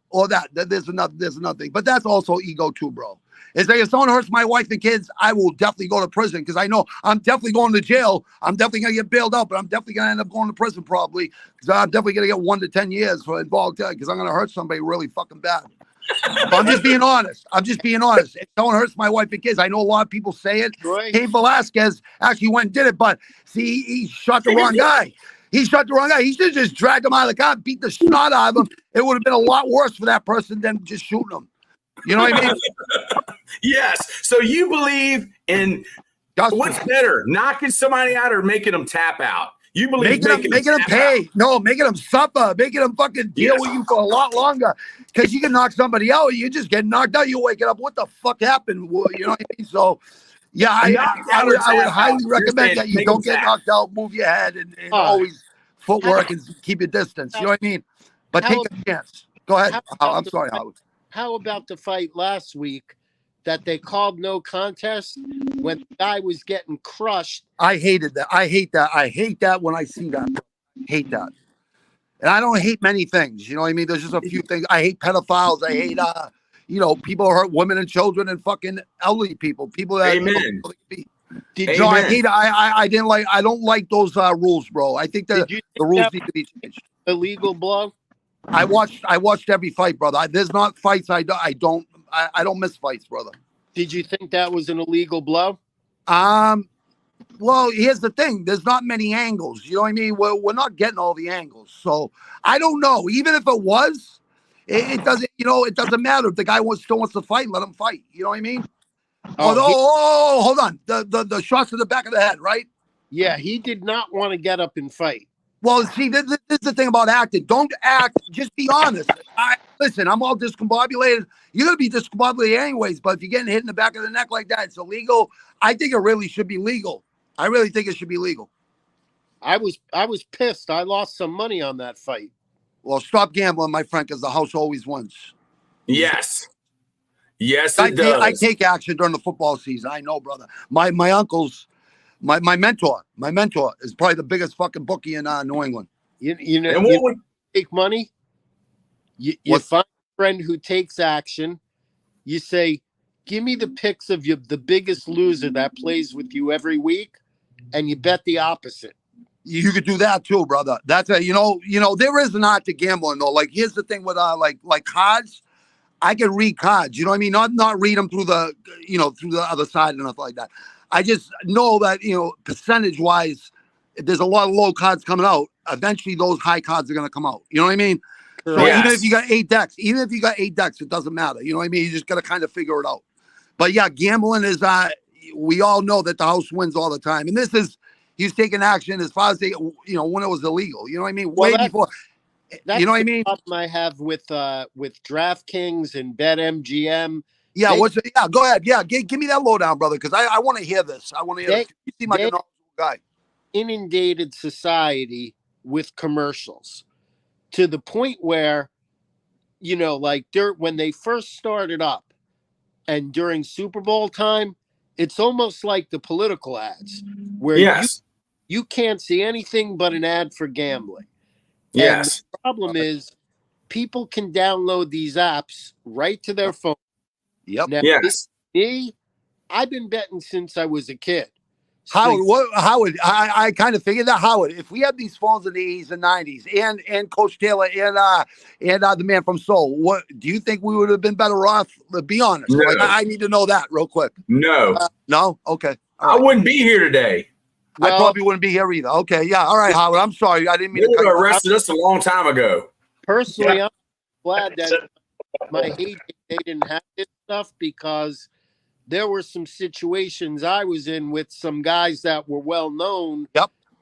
There's another thing, but that's also ego too, bro. It's like if someone hurts my wife and kids, I will definitely go to prison because I know I'm definitely going to jail. I'm definitely gonna get bailed out, but I'm definitely gonna end up going to prison probably because I'm definitely gonna get 1 to 10 years for involved because I'm gonna hurt somebody really fucking bad. So I'm just being honest. If someone hurts my wife and kids, I know a lot of people say it. Cain Velasquez actually went and did it, but see, he shot the wrong guy. He shot the wrong guy. He should have just dragged him out of the car, beat the snot out of him. It would have been a lot worse for that person than just shooting him. You know what I mean? Yes. So you believe in what's better, knocking somebody out or making them tap out? You believe making them pay. Out. No, making them suffer, making them fucking deal with you for a lot longer. Because you can knock somebody out, you just get knocked out. You wake it up. What the fuck happened? You know what I mean? So, yeah, I would highly recommend that you don't get knocked out. Move your head and always footwork and keep your distance. You know what I mean? But take a chance. Go ahead. I'm sorry, Howard. How about the fight last week that they called no contest when the guy was getting crushed? I hated that. I hate that when I see that. Hate that. And I don't hate many things. You know what I mean? There's just a few things. I hate pedophiles. I hate, people who hurt women and children and fucking elderly people. People that. Amen. I didn't like. I don't like those rules, bro. I think the rules need to be changed. Illegal blow. I watched every fight, brother. There's not fights I don't miss fights, brother. Did you think that was an illegal blow? Well, here's the thing. There's not many angles. You know what I mean? We're not getting all the angles. So I don't know. Even if it was, it doesn't, it doesn't matter. If the guy still wants to fight, let him fight. You know what I mean? Hold on. The shots to the back of the head, right? Yeah, he did not want to get up and fight. Well, see, this is the thing about acting. Don't act. Just be honest. Listen, I'm all discombobulated. You're going to be discombobulated anyways, but if you're getting hit in the back of the neck like that, it's illegal. I think it really should be legal. I really think it should be legal. I was pissed. I lost some money on that fight. Well, stop gambling, my friend, because the house always wins. Yes. Yes, it does. I take action during the football season. I know, brother. My uncle's... My mentor is probably the biggest fucking bookie in New England. You take money. You find a friend who takes action. You say, "Give me the picks of the biggest loser that plays with you every week," and you bet the opposite. You could do that too, brother. That's there is an art to gambling though. Like here's the thing with like cards. I can read cards. You know what I mean? Not read them through the through the other side and nothing like that. I just know that, percentage wise, if there's a lot of low cards coming out, eventually those high cards are going to come out. You know what I mean? So even if you got 8 decks, it doesn't matter. You know what I mean? You just got to kind of figure it out. But yeah, gambling is, we all know that the house wins all the time. And he's taking action as far as when it was illegal. You know what I mean? Way before. You know what I mean? That's the problem I have with DraftKings and BetMGM. Yeah, go ahead. Yeah, give me that lowdown, brother, because I want to hear this. I want to hear this. You seem like a knowledgeable guy. Inundated society with commercials to the point where, when they first started up and during Super Bowl time, it's almost like the political ads where you can't see anything but an ad for gambling. Yes. And the problem is people can download these apps right to their phone. Yep. Now, I've been betting since I was a kid. Howard, I kind of figured that, Howard, if we had these phones in the 80s and 90s and Coach Taylor and the man from Seoul, what do you think we would have been better off? Be honest. No. I need to know that real quick. No. No? Okay. I wouldn't be here today. I probably wouldn't be here either. Okay. Yeah. All right, Howard. I'm sorry. I didn't mean to arrested us a long time ago. Personally, I'm glad that my age, they didn't have this stuff because there were some situations I was in with some guys that were well known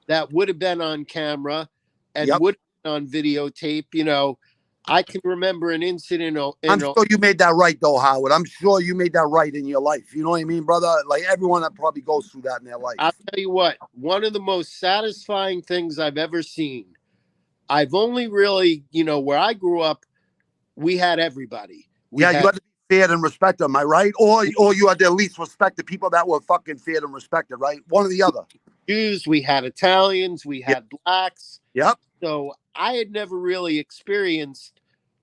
that would have been on camera and would have been on videotape. I can remember an incident. I'm sure you made that right, though, Howard. I'm sure you made that right in your life. You know what I mean, brother? Like everyone that probably goes through that in their life. I'll tell you what, one of the most satisfying things I've ever seen. I've only really, where I grew up, we had everybody. We You had, had to be feared and respected, am I right? Or you had to at least respect the people that were fucking feared and respected, right? One or the other. Jews, we had Italians, we had blacks. Yep. So I had never really experienced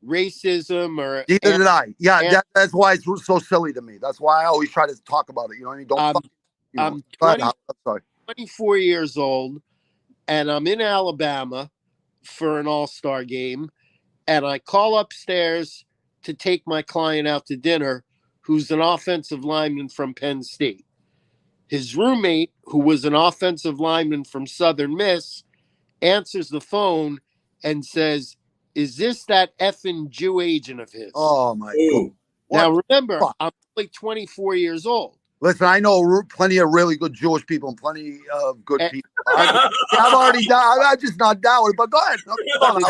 racism or. Neither did I. Yeah, that's why it's so silly to me. That's why I always try to talk about it. You know what I mean? Don't fucking, you know. I'm Go ahead, 20 Howard. I'm sorry. 24 years old, and I'm in Alabama for an all-star game, and I call upstairs to take my client out to dinner, who's an offensive lineman from Penn State. His roommate, who was an offensive lineman from Southern Miss, answers the phone and says, "Is this that effing Jew agent of his?" Oh my God. Ooh. Now remember, fuck? I'm only 24 years old. Listen, I know plenty of really good Jewish people and plenty of good Eh. people. I'm already down. I'm just not down with it, but go ahead. No, come on,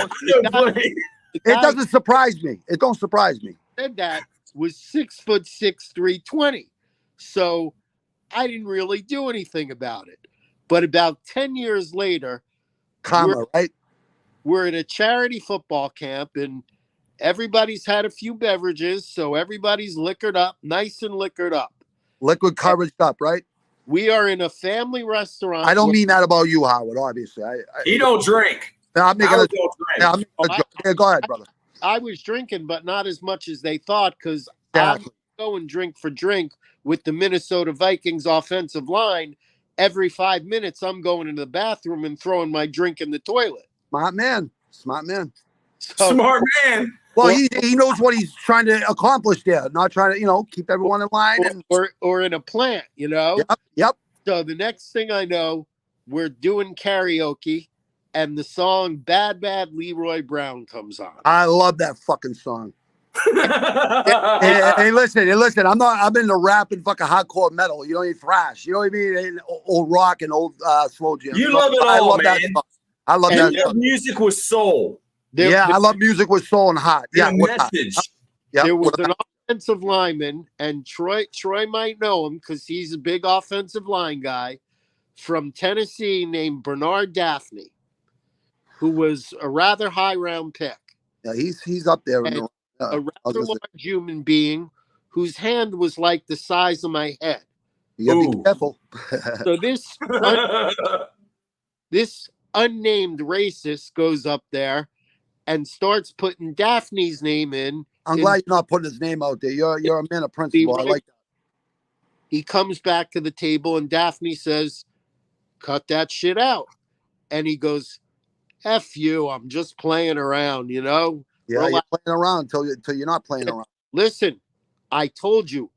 Howard. The It guy doesn't surprise me. It don't surprise me. said that was 6'6", 320. So I didn't really do anything about it. But about 10 years later, Karma, right? we're at a charity football camp, and everybody's had a few beverages, so everybody's liquored up, nice and liquored up. Liquid coverage up, right? We are in a family restaurant. I don't mean that about you, Howard. Obviously, He don't drink. I'm making Howard a, don't drink. yeah, I'm making a joke. Yeah, go ahead, brother. I was drinking, but not as much as they thought, because Exactly. I'm going drink for drink with the Minnesota Vikings offensive line. Every 5 minutes, I'm going into the bathroom and throwing my drink in the toilet. Smart man. Smart man. So, Smart man. Well, he knows what he's trying to accomplish there. Not trying to, keep everyone in line. And or in a plant, yep. So the next thing I know, we're doing karaoke, and the song "Bad Bad Leroy Brown" comes on. I love that fucking song. Hey, listen. I'm into rap and fucking hardcore metal. You know, thrash. You know what I mean? And old rock and old slow jam. You love it I all, love man. that song. I love And that your song. music was soul. I love music with soul and heart. Yeah, The message. There was an offensive lineman, and Troy might know him because he's a big offensive line guy from Tennessee named Bernard Daphne, who was a rather high round pick. Yeah, he's up there. And a rather large human being whose hand was like the size of my head. You gotta be careful. So this unnamed racist goes up there and starts putting Daphne's name in. I'm glad you're not putting his name out there. You're a man of principle. I like that. He comes back to the table and Daphne says, "Cut that shit out." And he goes, "F you, I'm just playing around, Yeah, Relax. you're playing around until you're not playing around. Listen, I told you,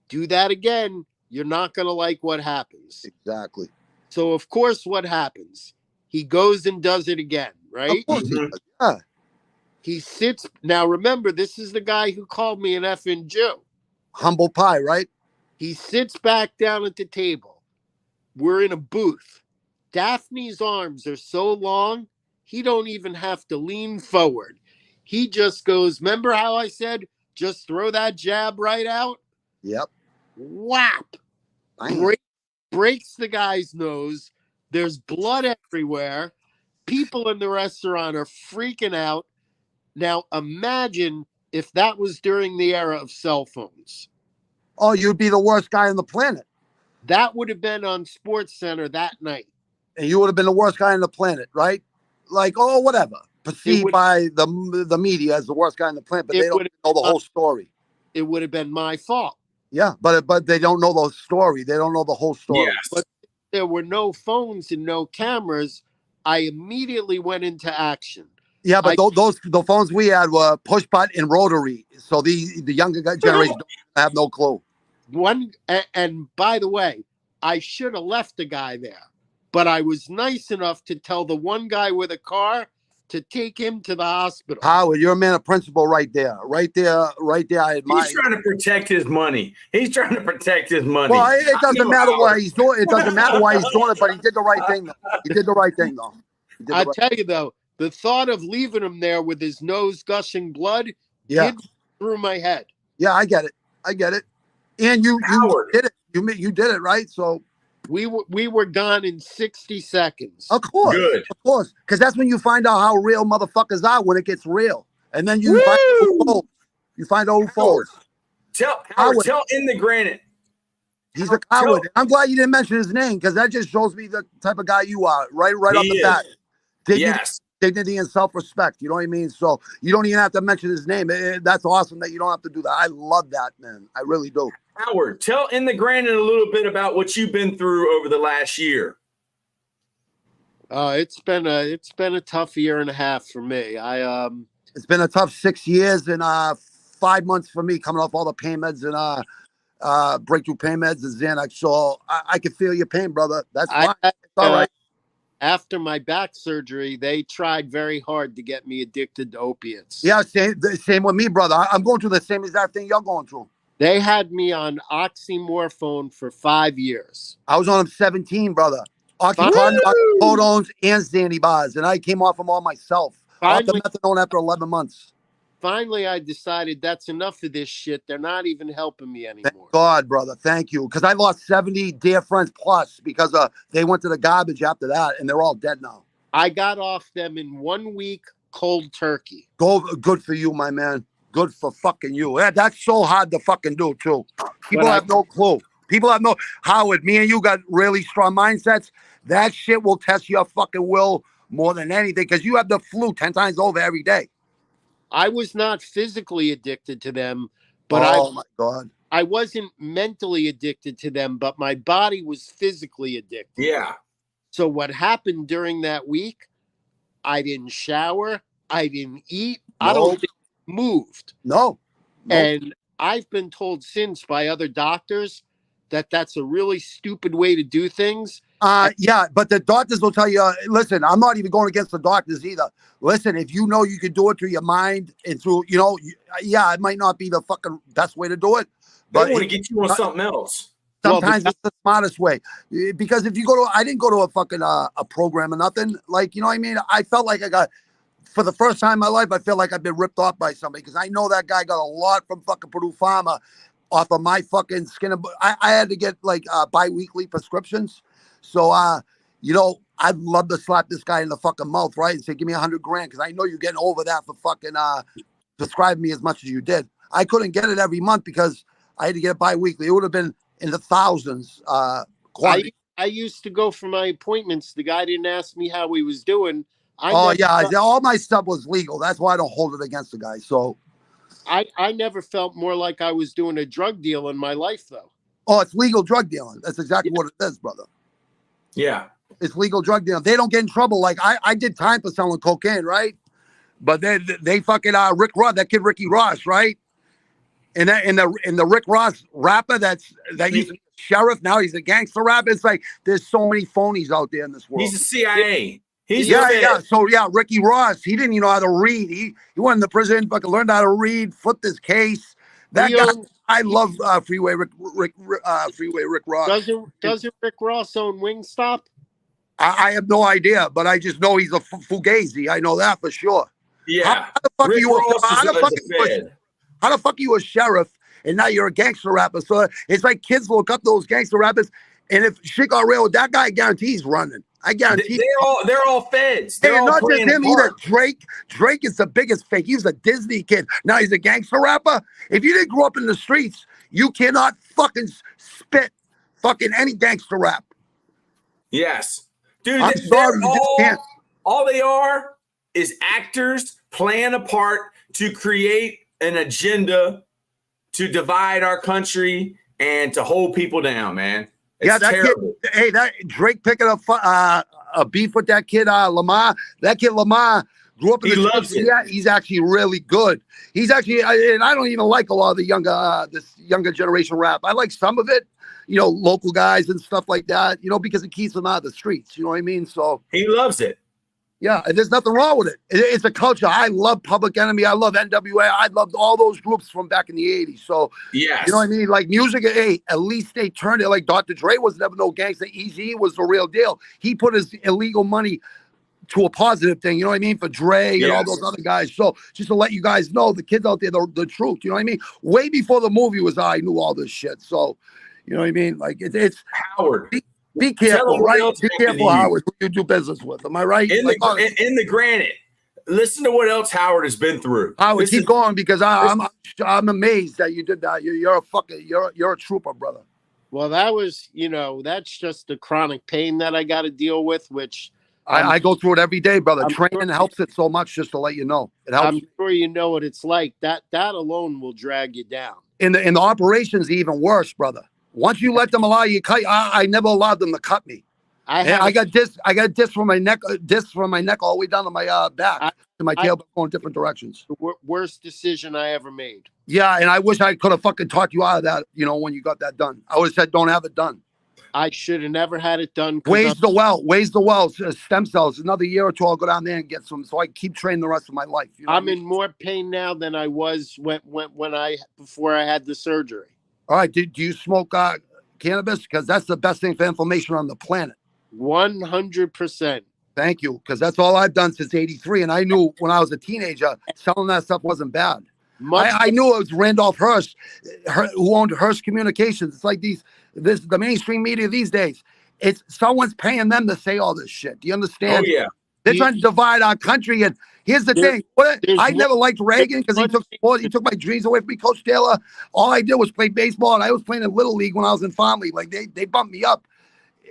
do that again, you're not going to like what happens." Exactly. So, of course, what happens? He goes and does it again, right? Of course he does. Yeah. He sits. Now, remember, this is the guy who called me an effing Jew. Humble pie, right? He sits back down at the table. We're in a booth. Daphne's arms are so long, he don't even have to lean forward. He just goes, remember how I said, just throw that jab right out? Yep. Whap! Breaks the guy's nose. There's blood everywhere. People in the restaurant are freaking out. Now, imagine if that was during the era of cell phones. Oh, you'd be the worst guy on the planet. That would have been on Sports Center that night. And you would have been the worst guy on the planet, right? Like, oh, whatever. Perceived by the media as the worst guy on the planet, but they don't know the whole story. It would have been my fault. Yeah, but they don't know the story. They don't know the whole story. Yes. But there were no phones and no cameras. I immediately went into action. Yeah, but the phones we had were push button and rotary. So the younger generation don't have no clue. And by the way, I should have left the guy there, but I was nice enough to tell the one guy with a car to take him to the hospital. Howard, you're a man of principle right there. Right there. I admire. He's trying to protect his money. Well, it doesn't matter why he's doing it. It doesn't matter why he's doing it, but he did the right thing. He did the right thing, though. I tell you, though, the thought of leaving him there with his nose gushing blood did through my head. Yeah, I get it. And you did it. You did it, right? So we were gone in 60 seconds. Of course. Good. Of course. Because that's when you find out how real motherfuckers are, when it gets real. And then you find out who folds. You find out who folds. Tell in the granite. He's a coward. I'm glad you didn't mention his name because that just shows me the type of guy you are. Right off the bat. Dignity and self-respect. You know what I mean? So you don't even have to mention his name. That's awesome that you don't have to do that. I love that, man. I really do. Howard, tell in the granite a little bit about what you've been through over the last year. It's been a tough year and a half for me. It's been a tough 6 years and 5 months for me coming off all the pain meds and breakthrough pain meds and Xanax. So I can feel your pain, brother. That's fine. It's all right. After my back surgery, they tried very hard to get me addicted to opiates. Yeah, same with me, brother. I'm going through the same exact thing you're going through. They had me on oxymorphone for 5 years. I was on them 17, brother. Oxycontin, oxycodones, and Xanny bars, and I came off them all myself. Off the methadone after 11 months. Finally, I decided that's enough of this shit. They're not even helping me anymore. Thank God, brother. Thank you. Because I lost 70 dear friends plus because they went to the garbage after that, and they're all dead now. I got off them in 1 week, cold turkey. Good for you, my man. Good for fucking you. Yeah, that's so hard to fucking do, too. People have no clue. People have no... Howard, me and you got really strong mindsets. That shit will test your fucking will more than anything because you have the flu 10 times over every day. I was not physically addicted to them, but my God. I wasn't mentally addicted to them, but my body was physically addicted. Yeah. So what happened during that week, I didn't shower. I didn't eat. No. I don't think I moved. No. And I've been told since by other doctors that that's a really stupid way to do things. Yeah, but the doctors will tell you, listen, I'm not even going against the doctors either. Listen, if you know you can do it through your mind and through, yeah, it might not be the fucking best way to do it. But they want to get you on something else. Sometimes it's the smartest way. Because if you go to, I didn't go to a fucking a program or nothing. Like, you know what I mean? I felt like for the first time in my life, I feel like I've been ripped off by somebody because I know that guy got a lot from fucking Purdue Pharma off of my fucking skin. I had to get like bi-weekly prescriptions. So, I'd love to slap this guy in the fucking mouth, right? And say, give me $100 grand because I know you're getting over that for fucking prescribing me as much as you did. I couldn't get it every month because I had to get it bi-weekly. It would have been in the thousands. I used to go for my appointments. The guy didn't ask me how he was doing. All my stuff was legal. That's why I don't hold it against the guy. So I never felt more like I was doing a drug deal in my life, though. Oh, it's legal drug dealing. That's exactly what it is, brother. Yeah. It's legal drug dealing. They don't get in trouble. Like I did time for selling cocaine, right? But they fucking Rick Ross, that kid Ricky Ross, right? And the Rick Ross rapper that used to be a sheriff, now he's a gangster rapper. It's like there's so many phonies out there in this world. He's a CIA. So Ricky Ross, he didn't even know how to read. He went in the prison, fucking learned how to read, flipped his case. That guy, I love Freeway Rick Ross. Doesn't Rick Ross own Wingstop? I have no idea, but I just know he's a fugazi. I know that for sure. Yeah. How the fuck are you a sheriff and now you're a gangster rapper? So it's like kids look up those gangster rappers, and if shit got real, that guy guarantees running. I guarantee. They're all feds. Hey, and not just him either. Drake is the biggest fake. He was a Disney kid. Now he's a gangster rapper. If you didn't grow up in the streets, you cannot fucking spit fucking any gangster rap. Yes, dude. I'm sorry, you just can't. All they are is actors playing a part to create an agenda to divide our country and to hold people down, man. It's terrible. That Drake picking up a beef with that kid Lamar. That kid Lamar grew up in the loves it. Yeah, he's actually really good. He's actually, and I don't even like a lot of the this younger generation rap. I like some of it, local guys and stuff like that, because it keeps them out of the streets. You know what I mean? So he loves it. Yeah, and there's nothing wrong with it. It's a culture. I love Public Enemy. I love NWA. I loved all those groups from back in the 80s. So, yes. You know what I mean? Like music, at least they turned it. Like Dr. Dre was never no gangster. Eazy was the real deal. He put his illegal money to a positive thing. You know what I mean? For Dre and all those other guys. So just to let you guys know, the kids out there, the truth. You know what I mean? Way before the movie was out, I knew all this shit. So, you know what I mean? Like it's Howard. Be careful, right? Be careful, Howard, who you do business with. Am I right? In the granite, listen to what else Howard has been through. I would keep going because I'm amazed that you did that. You're a trooper, brother. Well, that was, that's just the chronic pain that I got to deal with, which I go through it every day, brother. I'm Training sure, helps it so much, just to let you know. It helps. I'm sure you know what it's like. That alone will drag you down. In the operations, even worse, brother. Once you let them allow you cut, I never allowed them to cut me. I got disc from my neck, all the way down to my back, to my tail, going different directions. The worst decision I ever made. Yeah, and I wish I could have fucking talked you out of that, when you got that done. I would have said, don't have it done. I should have never had it done. Ways the well, stem cells. Another year or two, I'll go down there and get some, so I keep training the rest of my life. You know I'm in more pain now than I was before I had the surgery. All right, do you smoke cannabis? Because that's the best thing for inflammation on the planet. 100%. Thank you, because that's all I've done since '83, and I knew when I was a teenager, selling that stuff wasn't bad. I knew it was Randolph Hearst, who owned Hearst Communications. It's like the mainstream media these days. It's someone's paying them to say all this shit. Do you understand? Oh, yeah. They're trying to divide our country. And here's the thing. I never liked Reagan because he took sports. He took my dreams away from me, Coach Taylor. All I did was play baseball, and I was playing in Little League when I was in Farm League. Like, they bumped me up.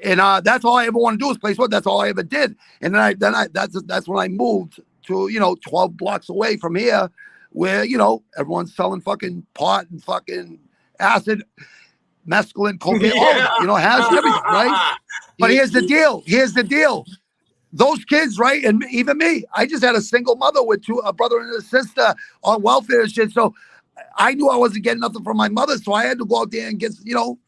And that's all I ever wanted to do is play sports. That's all I ever did. And that's when I moved to, 12 blocks away from here, where, everyone's selling fucking pot and fucking acid, mescaline, cocaine, has everything, right? But here's the deal. Those kids, right? And even me, I just had a single mother with a brother and a sister on welfare and shit. So I knew I wasn't getting nothing from my mother. So I had to go out there and get,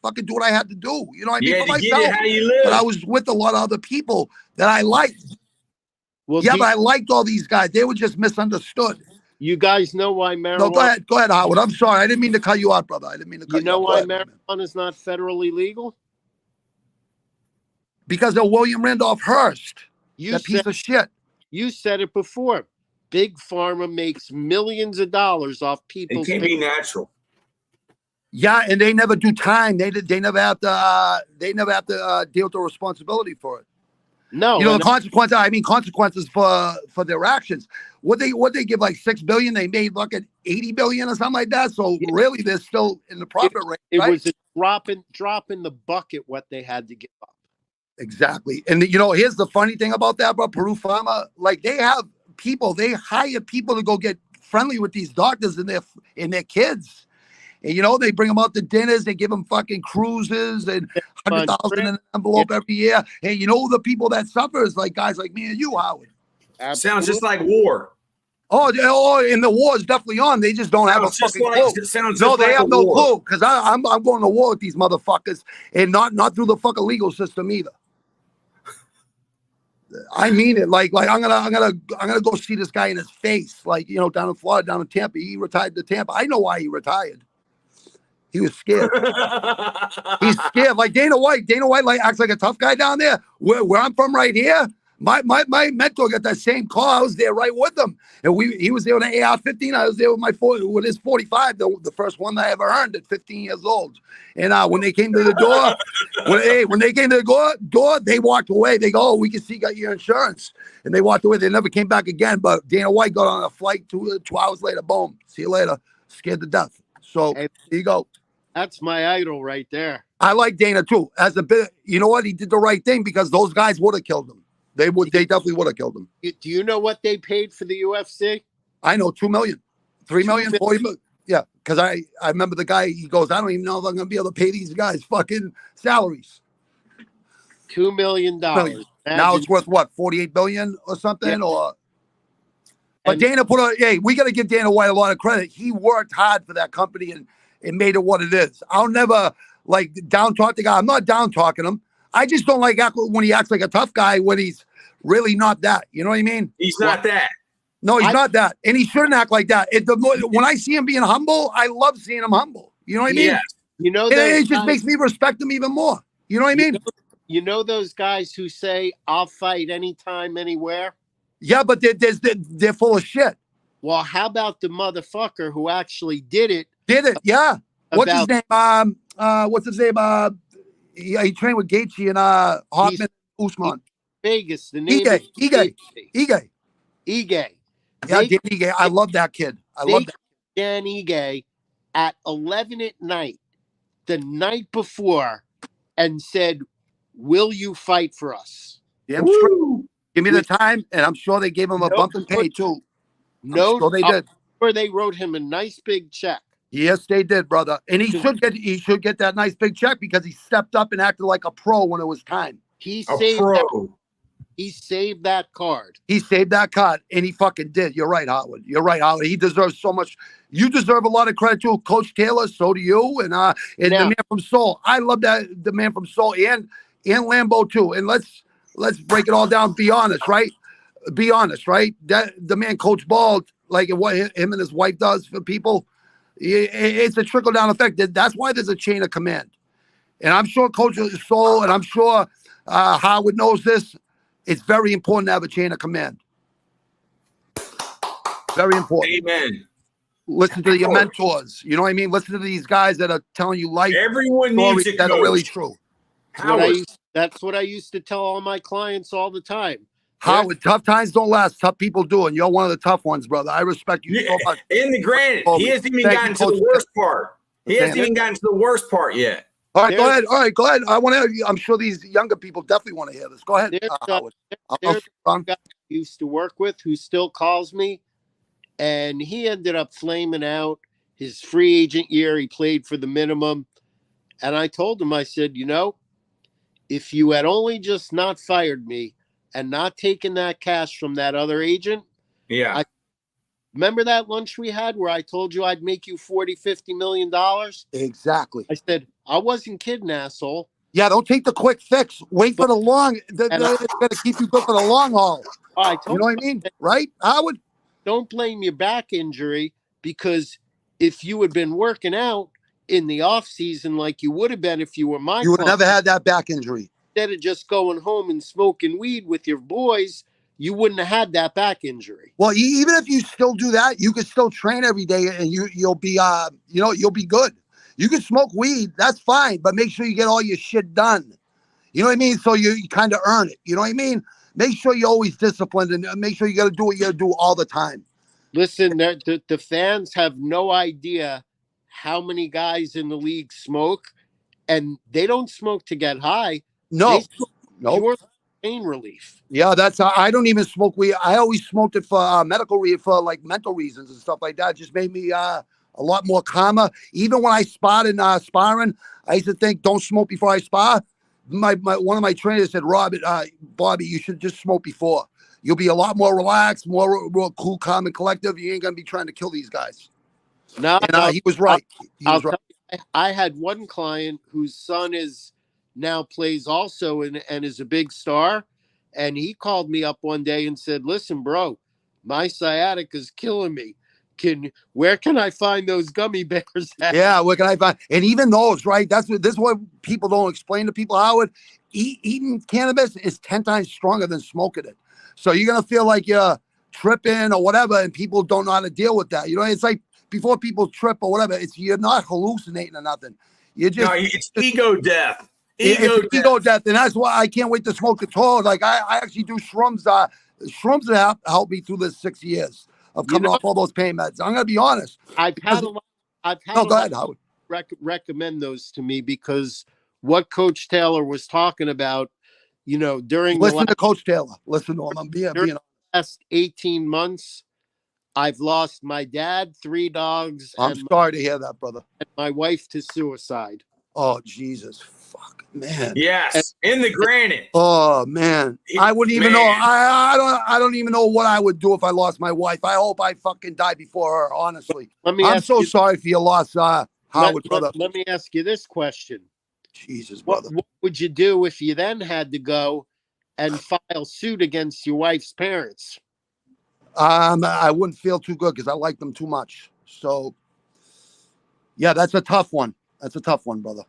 fucking do what I had to do. You know what I mean? For myself. How you live. But I was with a lot of other people that I liked. Well, but I liked all these guys. They were just misunderstood. You guys know why marijuana... No, go ahead, Howard. I'm sorry. I didn't mean to cut you out, brother. I didn't mean to cut you out. You know why marijuana is not federally legal? Because of William Randolph Hearst. That piece of shit. You said it before. Big Pharma makes millions of dollars off people. It can't be natural. Yeah, and they never do time. They never have to deal with the responsibility for it. No, the consequences for their actions. What they give like $6 billion, they made like an $80 billion or something like that. So really, they're still in the profit rate. It was a drop in the bucket what they had to give up. Exactly, and here's the funny thing about that, bro. Peru Pharma, like they hire people to go get friendly with these doctors and their kids. And they bring them out to dinners, they give them fucking cruises and 100,000 in an envelope every year. And the people that suffers, like guys like me and you, Howard. Absolutely. Sounds just like war. Oh, and the war is definitely on. They just don't have a fucking clue. They have no clue because I'm going to war with these motherfuckers, and not through the fucking legal system either. I mean it. Like I'm gonna go see this guy in his face. Like down in Florida, down in Tampa. He retired to Tampa. I know why he retired. He was scared. He's scared. Like Dana White like acts like a tough guy down there. Where I'm from, right here. My mentor got that same car. I was there right with him, and he was there with an AR-15. I was there with his 45, the first one that I ever earned at 15 years old. And when they came to the door, when they came to the door, they walked away. They go, "Oh, we can see you got your insurance," and they walked away. They never came back again. But Dana White got on a flight 2 hours later. Boom, see you later. Scared to death. So there you go. That's my idol right there. I like Dana too. As a bit, you know what? He did the right thing because those guys would have killed him. They definitely would have killed him. Do you know what they paid for the UFC? I know, $2 million, $3 million, $40 million. Yeah, because I remember the guy. He goes, I don't even know if I'm going to be able to pay these guys fucking salaries. $2 million. Now it's worth what, 48 billion or something, But Dana we got to give Dana White a lot of credit. He worked hard for that company and made it what it is. I'll never down talk the guy. I'm not down talking him. I just don't like when he acts like a tough guy when he's really not that. You know what I mean? He's not that. No, he's not that. And he shouldn't act like that. When I see him being humble, I love seeing him humble. You know what I mean? Yeah. It just makes me respect him even more. You know what I mean? You know those guys who say, I'll fight anytime, anywhere? Yeah, but they're full of shit. Well, how about the motherfucker who actually did it? Yeah. What's his name? He trained with Gaethje and Hoffman, Usman. Vegas. The name Ige. Yeah, Danny Gay. I love that kid. I love that. Danny Gay at 11 at night, the night before, and said, "Will you fight for us?" Damn straight. Woo! Give me the time, and I'm sure they gave him a bump in pay too. No, sure they did. Or they wrote him a nice big check. Yes, they did, brother. And he should get that nice big check because he stepped up and acted like a pro when it was time. He A saved pro. that. He saved that card. He saved that card, and he fucking did. You're right, Howard. You're right, Howard. He deserves so much. You deserve a lot of credit too, Coach Taylor. So do you, and the man from Seoul. I love that the man from Seoul and Lambeau too. And let's break it all down. Be honest, right? Be honest, right? That the man, Coach Ball, like what him and his wife does for people, it's a trickle down effect. That's why there's a chain of command. And I'm sure Coach Seoul, and I'm sure Howard knows this. It's very important to have a chain of command. Very important. Amen. Listen to your mentors. You know what I mean? Listen to these guys that are telling you life Everyone stories needs a that coach. are really true. That's what I used to tell all my clients all the time. Howard, tough times don't last. Tough people do, and you're one of the tough ones, brother. I respect you so much. In the granted, he hasn't even gotten to the worst part. He hasn't even gotten to the worst part yet. All right, go ahead. All right, go ahead. I'm sure these younger people definitely want to hear this. Go ahead, Howard. There's a guy I used to work with who still calls me, and he ended up flaming out his free agent year. He played for the minimum, and I told him, I said, if you had only just not fired me and not taken that cash from that other agent, remember that lunch we had where I told you I'd make you $40-50 million? Exactly. I said, I wasn't kidding, asshole. Yeah, don't take the quick fix. Wait for the long. It's going to keep you good for the long haul. You know what I mean? Right, Howard? Don't blame your back injury, because if you had been working out in the off season like you would have been if you were my you would have never had that back injury. Instead of just going home and smoking weed with your boys, you wouldn't have had that back injury. Well, even if you still do that, you can still train every day, and you'll be you'll be good. You can smoke weed, that's fine, but make sure you get all your shit done. You know what I mean? So you kind of earn it. You know what I mean? Make sure you're always disciplined, and make sure you got to do what you got to do all the time. Listen, the fans have no idea how many guys in the league smoke, and they don't smoke to get high. No, pure pain relief. Yeah, I don't even smoke weed. I always smoked it for medical for like mental reasons and stuff like that. It just made me a lot more calmer. Even when I sparred in sparring, I used to think, don't smoke before I spar. One of my trainers said, Bobby, you should just smoke before. You'll be a lot more relaxed, more cool, calm, and collective. You ain't gonna be trying to kill these guys. No, he was right. I had one client whose son now plays also and is a big star, and he called me up one day and said, listen, bro, my sciatica is killing me. Where can I find those gummy bears at? Yeah, where can I find? And even those, right? This is what people don't explain to people, Howard. Eating cannabis is 10 times stronger than smoking it. So you're gonna feel like you're tripping or whatever, and people don't know how to deal with that. It's like before people trip or whatever, you're not hallucinating or nothing. It's ego death. Ego death, and that's why I can't wait to smoke the toad. Like I actually do shrooms. Shrooms have helped me through this 6 years of coming off all those pain meds. I'm gonna be honest. I've had go ahead, Howard. Recommend those to me, because what Coach Taylor was talking about, during to Coach Taylor. Listen to him. I'm being the last 18 months, I've lost my dad, 3 dogs. I'm sorry to hear that, brother. And my wife to suicide. Oh, Jesus. Fuck, man. Yes. In the granite. Oh, man. I wouldn't even know. I don't even know what I would do if I lost my wife. I hope I fucking die before her, honestly. I'm so sorry for your loss, Howard, brother. Let me ask you this question. Jesus, brother. What would you do if you then had to go and file suit against your wife's parents? I wouldn't feel too good because I like them too much. So, yeah, that's a tough one. That's a tough one, brother.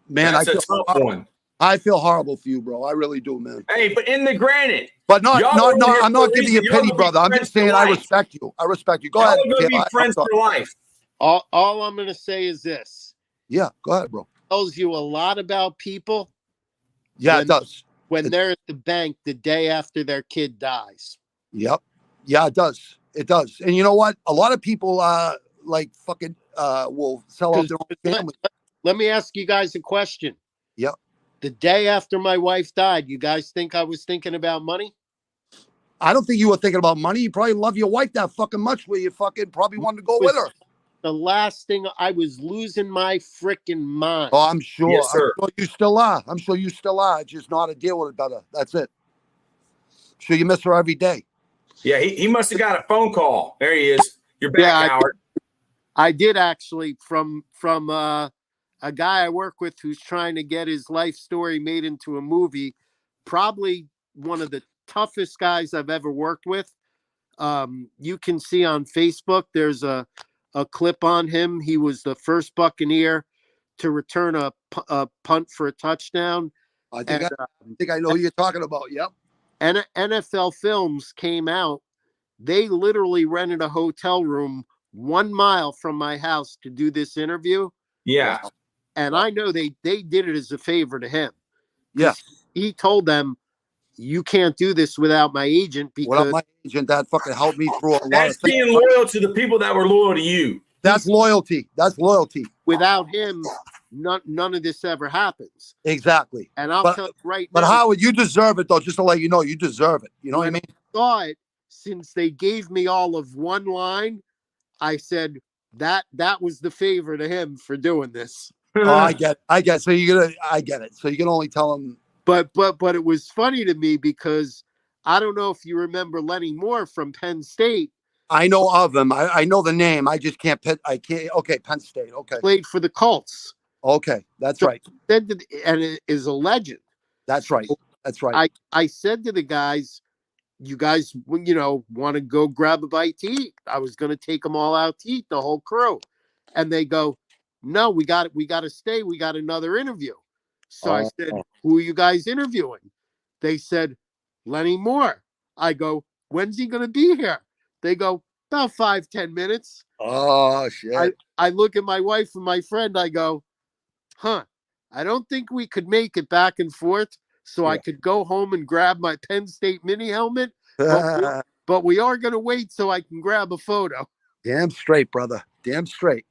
Man, that's a tough one. I feel horrible for you, bro. I really do, man. Hey, but in the granite. But no, I'm not giving you pity, brother. I'm just saying I respect you. I respect you. Go ahead. Y'all be friends for life. All I'm going to say is this. Yeah, go ahead, bro. Tells you a lot about people. Yeah, it does. When they're at the bank the day after their kid dies. Yep. Yeah, it does. It does. And you know what? A lot of people like fucking will sell out their own family. Let me ask you guys a question. Yep. The day after my wife died, you guys think I was thinking about money? I don't think you were thinking about money. You probably love your wife that fucking much where you fucking probably wanted to go with her. The last thing, I was losing my freaking mind. Oh, I'm sure. Yes, sir. I'm sure you still are. I'm sure you still are. It's just not a deal with it better. That's it. So you miss her every day. Yeah, he must have got a phone call. There he is. You're back, Howard. I did actually from a guy I work with who's trying to get his life story made into a movie. Probably one of the toughest guys I've ever worked with. You can see on Facebook, there's a clip on him. He was the first Buccaneer to return a punt for a touchdown. I think I know who you're talking about. Yep. And NFL Films came out. They literally rented a hotel room 1 mile from my house to do this interview. Yeah. And I know they did it as a favor to him. Yeah. He told them, you can't do this without my agent, because without my agent that fucking helped me through a lot That's of things. being loyal to the people that were loyal to you. That's loyalty. That's loyalty. Without him, none of this ever happens. Exactly. And I'll tell you right now. But Howard, you deserve it though. Just to let you know, you deserve it. You know what I mean? I saw it, since they gave me all of one line, I said that was the favor to him for doing this. Oh, I get. So I get it. So you can only tell him. But it was funny to me because I don't know if you remember Lenny Moore from Penn State. I know of him. I know the name. I just can't. I can't. Okay, Penn State. Okay. Played for the Colts. Okay, that's right. And it is a legend. That's right. That's right. I said to the guys, you guys, want to go grab a bite to eat? I was going to take them all out to eat, the whole crew. And they go, no, we got to stay. We got another interview. So I said, who are you guys interviewing? They said, Lenny Moore. I go, when's he going to be here? They go, about 5-10 minutes. Oh, shit. I look at my wife and my friend. I go, I don't think we could make it back and forth. So I could go home and grab my Penn State mini helmet. But we are going to wait so I can grab a photo. Damn straight, brother. Damn straight.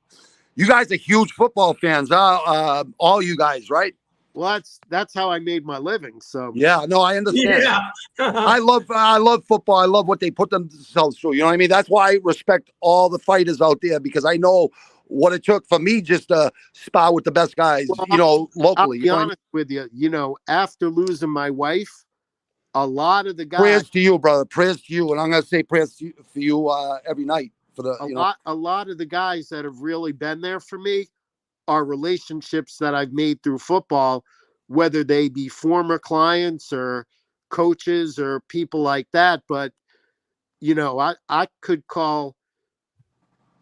You guys are huge football fans, all you guys, right? Well, that's how I made my living. So yeah, no, I understand. Yeah. I love football. I love what they put themselves through. You know what I mean? That's why I respect all the fighters out there, because I know what it took for me just to spar with the best guys, locally. I'll be honest with you. After losing my wife, a lot of the guys. Prayers to you, brother. Prayers to you, and I'm gonna say prayers for you every night for the. A lot of the guys that have really been there for me are relationships that I've made through football, whether they be former clients or coaches or people like that. But I could call.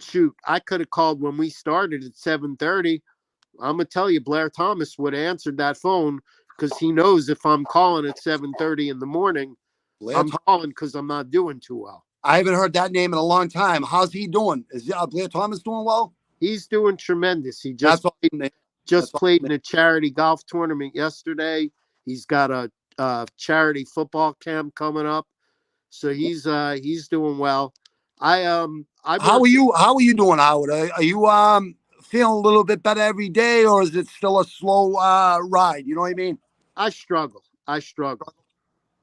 Shoot, I could have called when we started at 7:30. I'm gonna tell you, Blair Thomas would have answered that phone, because he knows if I'm calling at 7:30 in the morning, I'm calling because I'm not doing too well. I haven't heard that name in a long time. How's he doing? Is Blair Thomas doing well? He's doing tremendous. He just played in a charity golf tournament yesterday. He's got a charity football camp coming up, so he's doing well. How are you doing, Howard? Are you feeling a little bit better every day, or is it still a slow ride? You know what I mean? I struggle.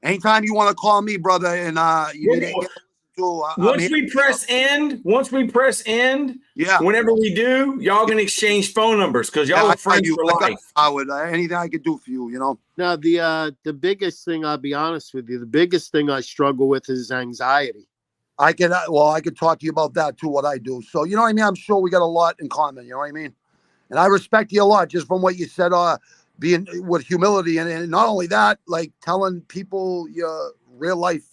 Anytime you want to call me, brother, and you need to once we press end, yeah. Whenever we do, y'all can exchange phone numbers, because y'all are friends for life. Howard, anything I could do for you, Now, the biggest thing, I'll be honest with you, the biggest thing I struggle with is anxiety. I could talk to you about that too, what I do. So, you know what I mean? I'm sure we got a lot in common, you know what I mean? And I respect you a lot just from what you said, being with humility. And not only that, like telling people your real life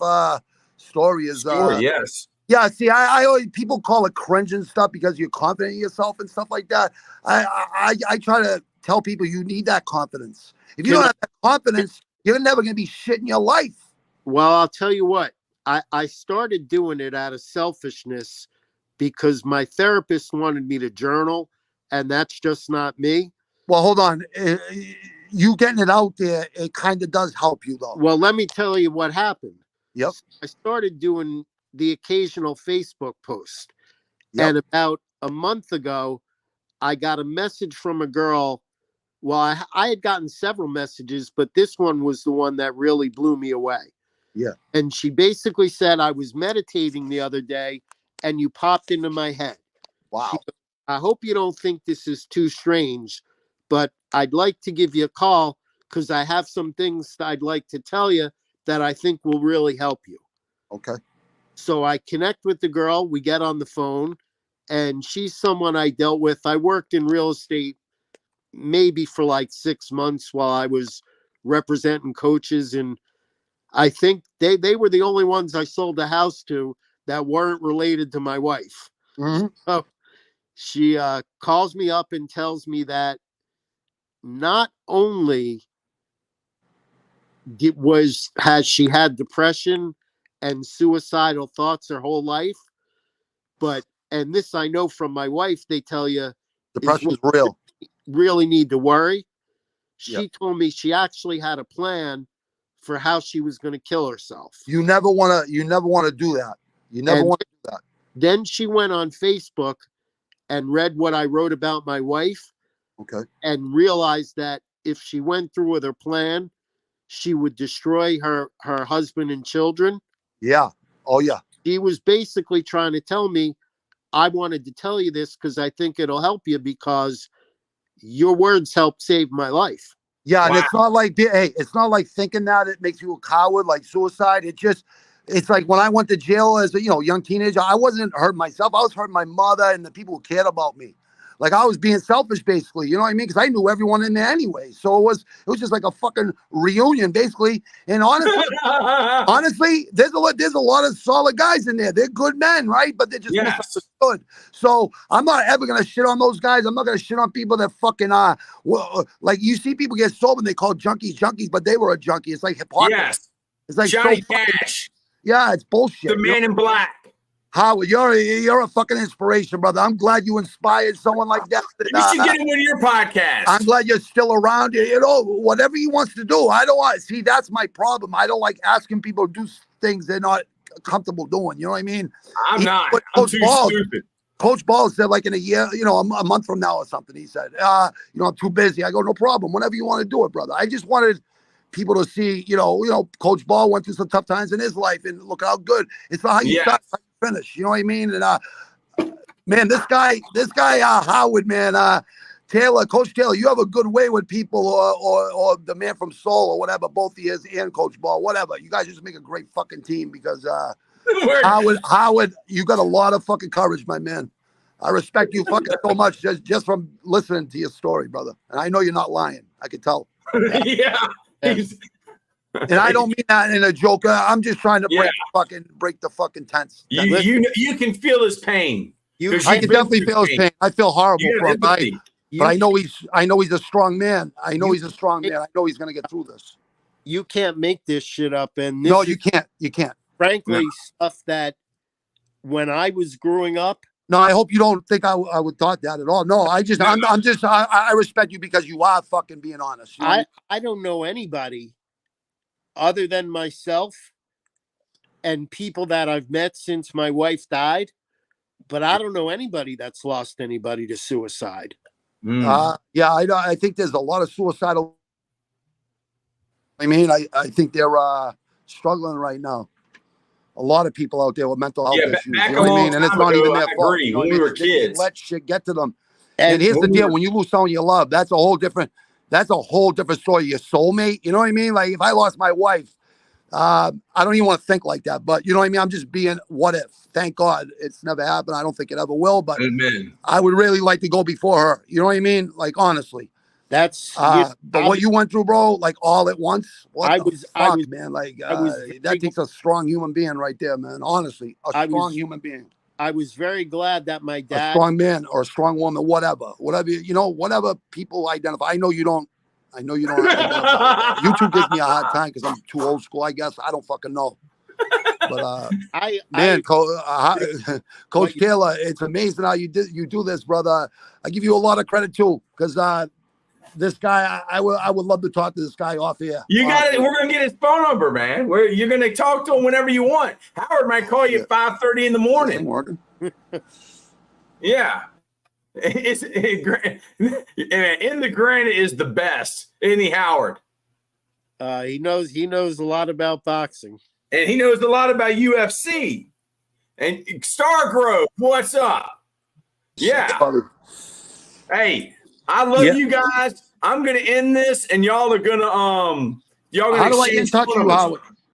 story is. Yes. Yeah, see, I always, people call it cringe and stuff because you're confident in yourself and stuff like that. I try to tell people you need that confidence. If you don't have that confidence, you're never going to be shit in your life. Well, I'll tell you what. I started doing it out of selfishness because my therapist wanted me to journal, and that's just not me. Well, hold on. You getting it out there, it kind of does help you, though. Well, let me tell you what happened. Yep. I started doing the occasional Facebook post. Yep. And about a month ago, I got a message from a girl. Well, I had gotten several messages, but this one was the one that really blew me away. Yeah. And she basically said, I was meditating the other day and you popped into my head. Wow. She goes, I hope you don't think this is too strange, but I'd like to give you a call because I have some things that I'd like to tell you that I think will really help you. Okay. So I connect with the girl, we get on the phone, and she's someone I dealt with. I worked in real estate maybe for like 6 months while I was representing coaches. And I think they were the only ones I sold the house to that weren't related to my wife. Mm-hmm. So she calls me up and tells me that not only has she had depression and suicidal thoughts her whole life, but, and this I know from my wife, they tell you Depression is real. really need to worry. She Yep. told me she actually had a plan for how she was going to kill herself. You never want to do that. You never want to do that. Then she went on Facebook and read what I wrote about my wife. Okay. And realized that if she went through with her plan, she would destroy her husband and children. Yeah. Oh yeah. She was basically trying to tell me, I wanted to tell you this because I think it'll help you because your words helped save my life. Yeah, Wow. and it's not like thinking that it makes you a coward, like suicide. It's like when I went to jail as a young teenager, I wasn't hurting myself. I was hurting my mother and the people who cared about me. Like I was being selfish, basically. You know what I mean? Because I knew everyone in there anyway. So it was just like a fucking reunion, basically. And honestly, there's a lot of solid guys in there. They're good men, right? But they're just misunderstood. So I'm not ever gonna shit on those guys. I'm not gonna shit on people that fucking like you see people get sober and they call junkies, but they were a junkie. It's like hypocrisy. Yes. It's like Johnny so fucking, Cash, yeah, it's bullshit. the man in black. Howard, you're a fucking inspiration, brother. I'm glad you inspired someone like that. You should get him with your podcast. I'm glad you're still around. Whatever he wants to do. That's my problem. I don't like asking people to do things they're not comfortable doing. You know what I mean? I'm not. I'm I'm too stupid. Coach Ball said, like in a year, a month from now or something. He said, I'm too busy. I go, no problem. Whenever you want to do it, brother. I just wanted people to see, Coach Ball went through some tough times in his life, and look how good. It's not how you start, how you finish. You know what I mean? And man, this guy, Howard, man, Coach Taylor, you have a good way with people, or the man from Soul or whatever, both of you and Coach Ball, whatever. You guys just make a great fucking team because Howard, you got a lot of fucking courage, my man. I respect you fucking so much just from listening to your story, brother. And I know you're not lying. I can tell. Yeah. And I don't mean that in a joke. I'm just trying to break the fucking tents. You can feel his pain. I can definitely feel his pain. I feel horrible for him. But I know he's a strong man. I know he's a strong man. I know he's gonna get through this. You can't make this shit up. And no, you can't. You can't. Frankly, stuff that when I was growing up. No, I hope you don't think I would thought that at all. No, I respect you because you are fucking being honest. You know? I don't know anybody other than myself and people that I've met since my wife died, but I don't know anybody that's lost anybody to suicide. Yeah, I think there's a lot of suicidal. I mean, I think they're struggling right now. A lot of people out there with mental health issues. You know what I mean? And it's not even their fault. You know when we were kids. Let shit get to them. And here's the deal: when you lose someone you love, that's a whole different story. Your soulmate, you know what I mean? Like if I lost my wife, I don't even want to think like that. But you know what I mean? I'm just being what if. Thank God it's never happened. I don't think it ever will. But I would really like to go before her. You know what I mean? Like honestly. That's but what you went through, bro, like all at once. Man. Like that takes a strong human being right there, man. Honestly, a strong human being. I was very glad that my dad, a strong man or a strong woman, whatever whatever people identify. I know you don't identify. YouTube gives me a hard time because I'm too old school, I guess. I don't fucking know. But Coach Taylor, it's amazing how you do this, brother. I give you a lot of credit too, because this guy, I would love to talk to this guy off here. You got it. We're gonna get his phone number, man. You're gonna talk to him whenever you want. Howard might call you at 5:30 in the morning. Morgan. Yeah. In the Granite is the best. Isn't he, Howard? He knows a lot about boxing. And he knows a lot about UFC. And Stargrove, what's up? Yeah. Hey, I love you guys. I'm gonna end this, and y'all are gonna How do I get in touch with you, Howard?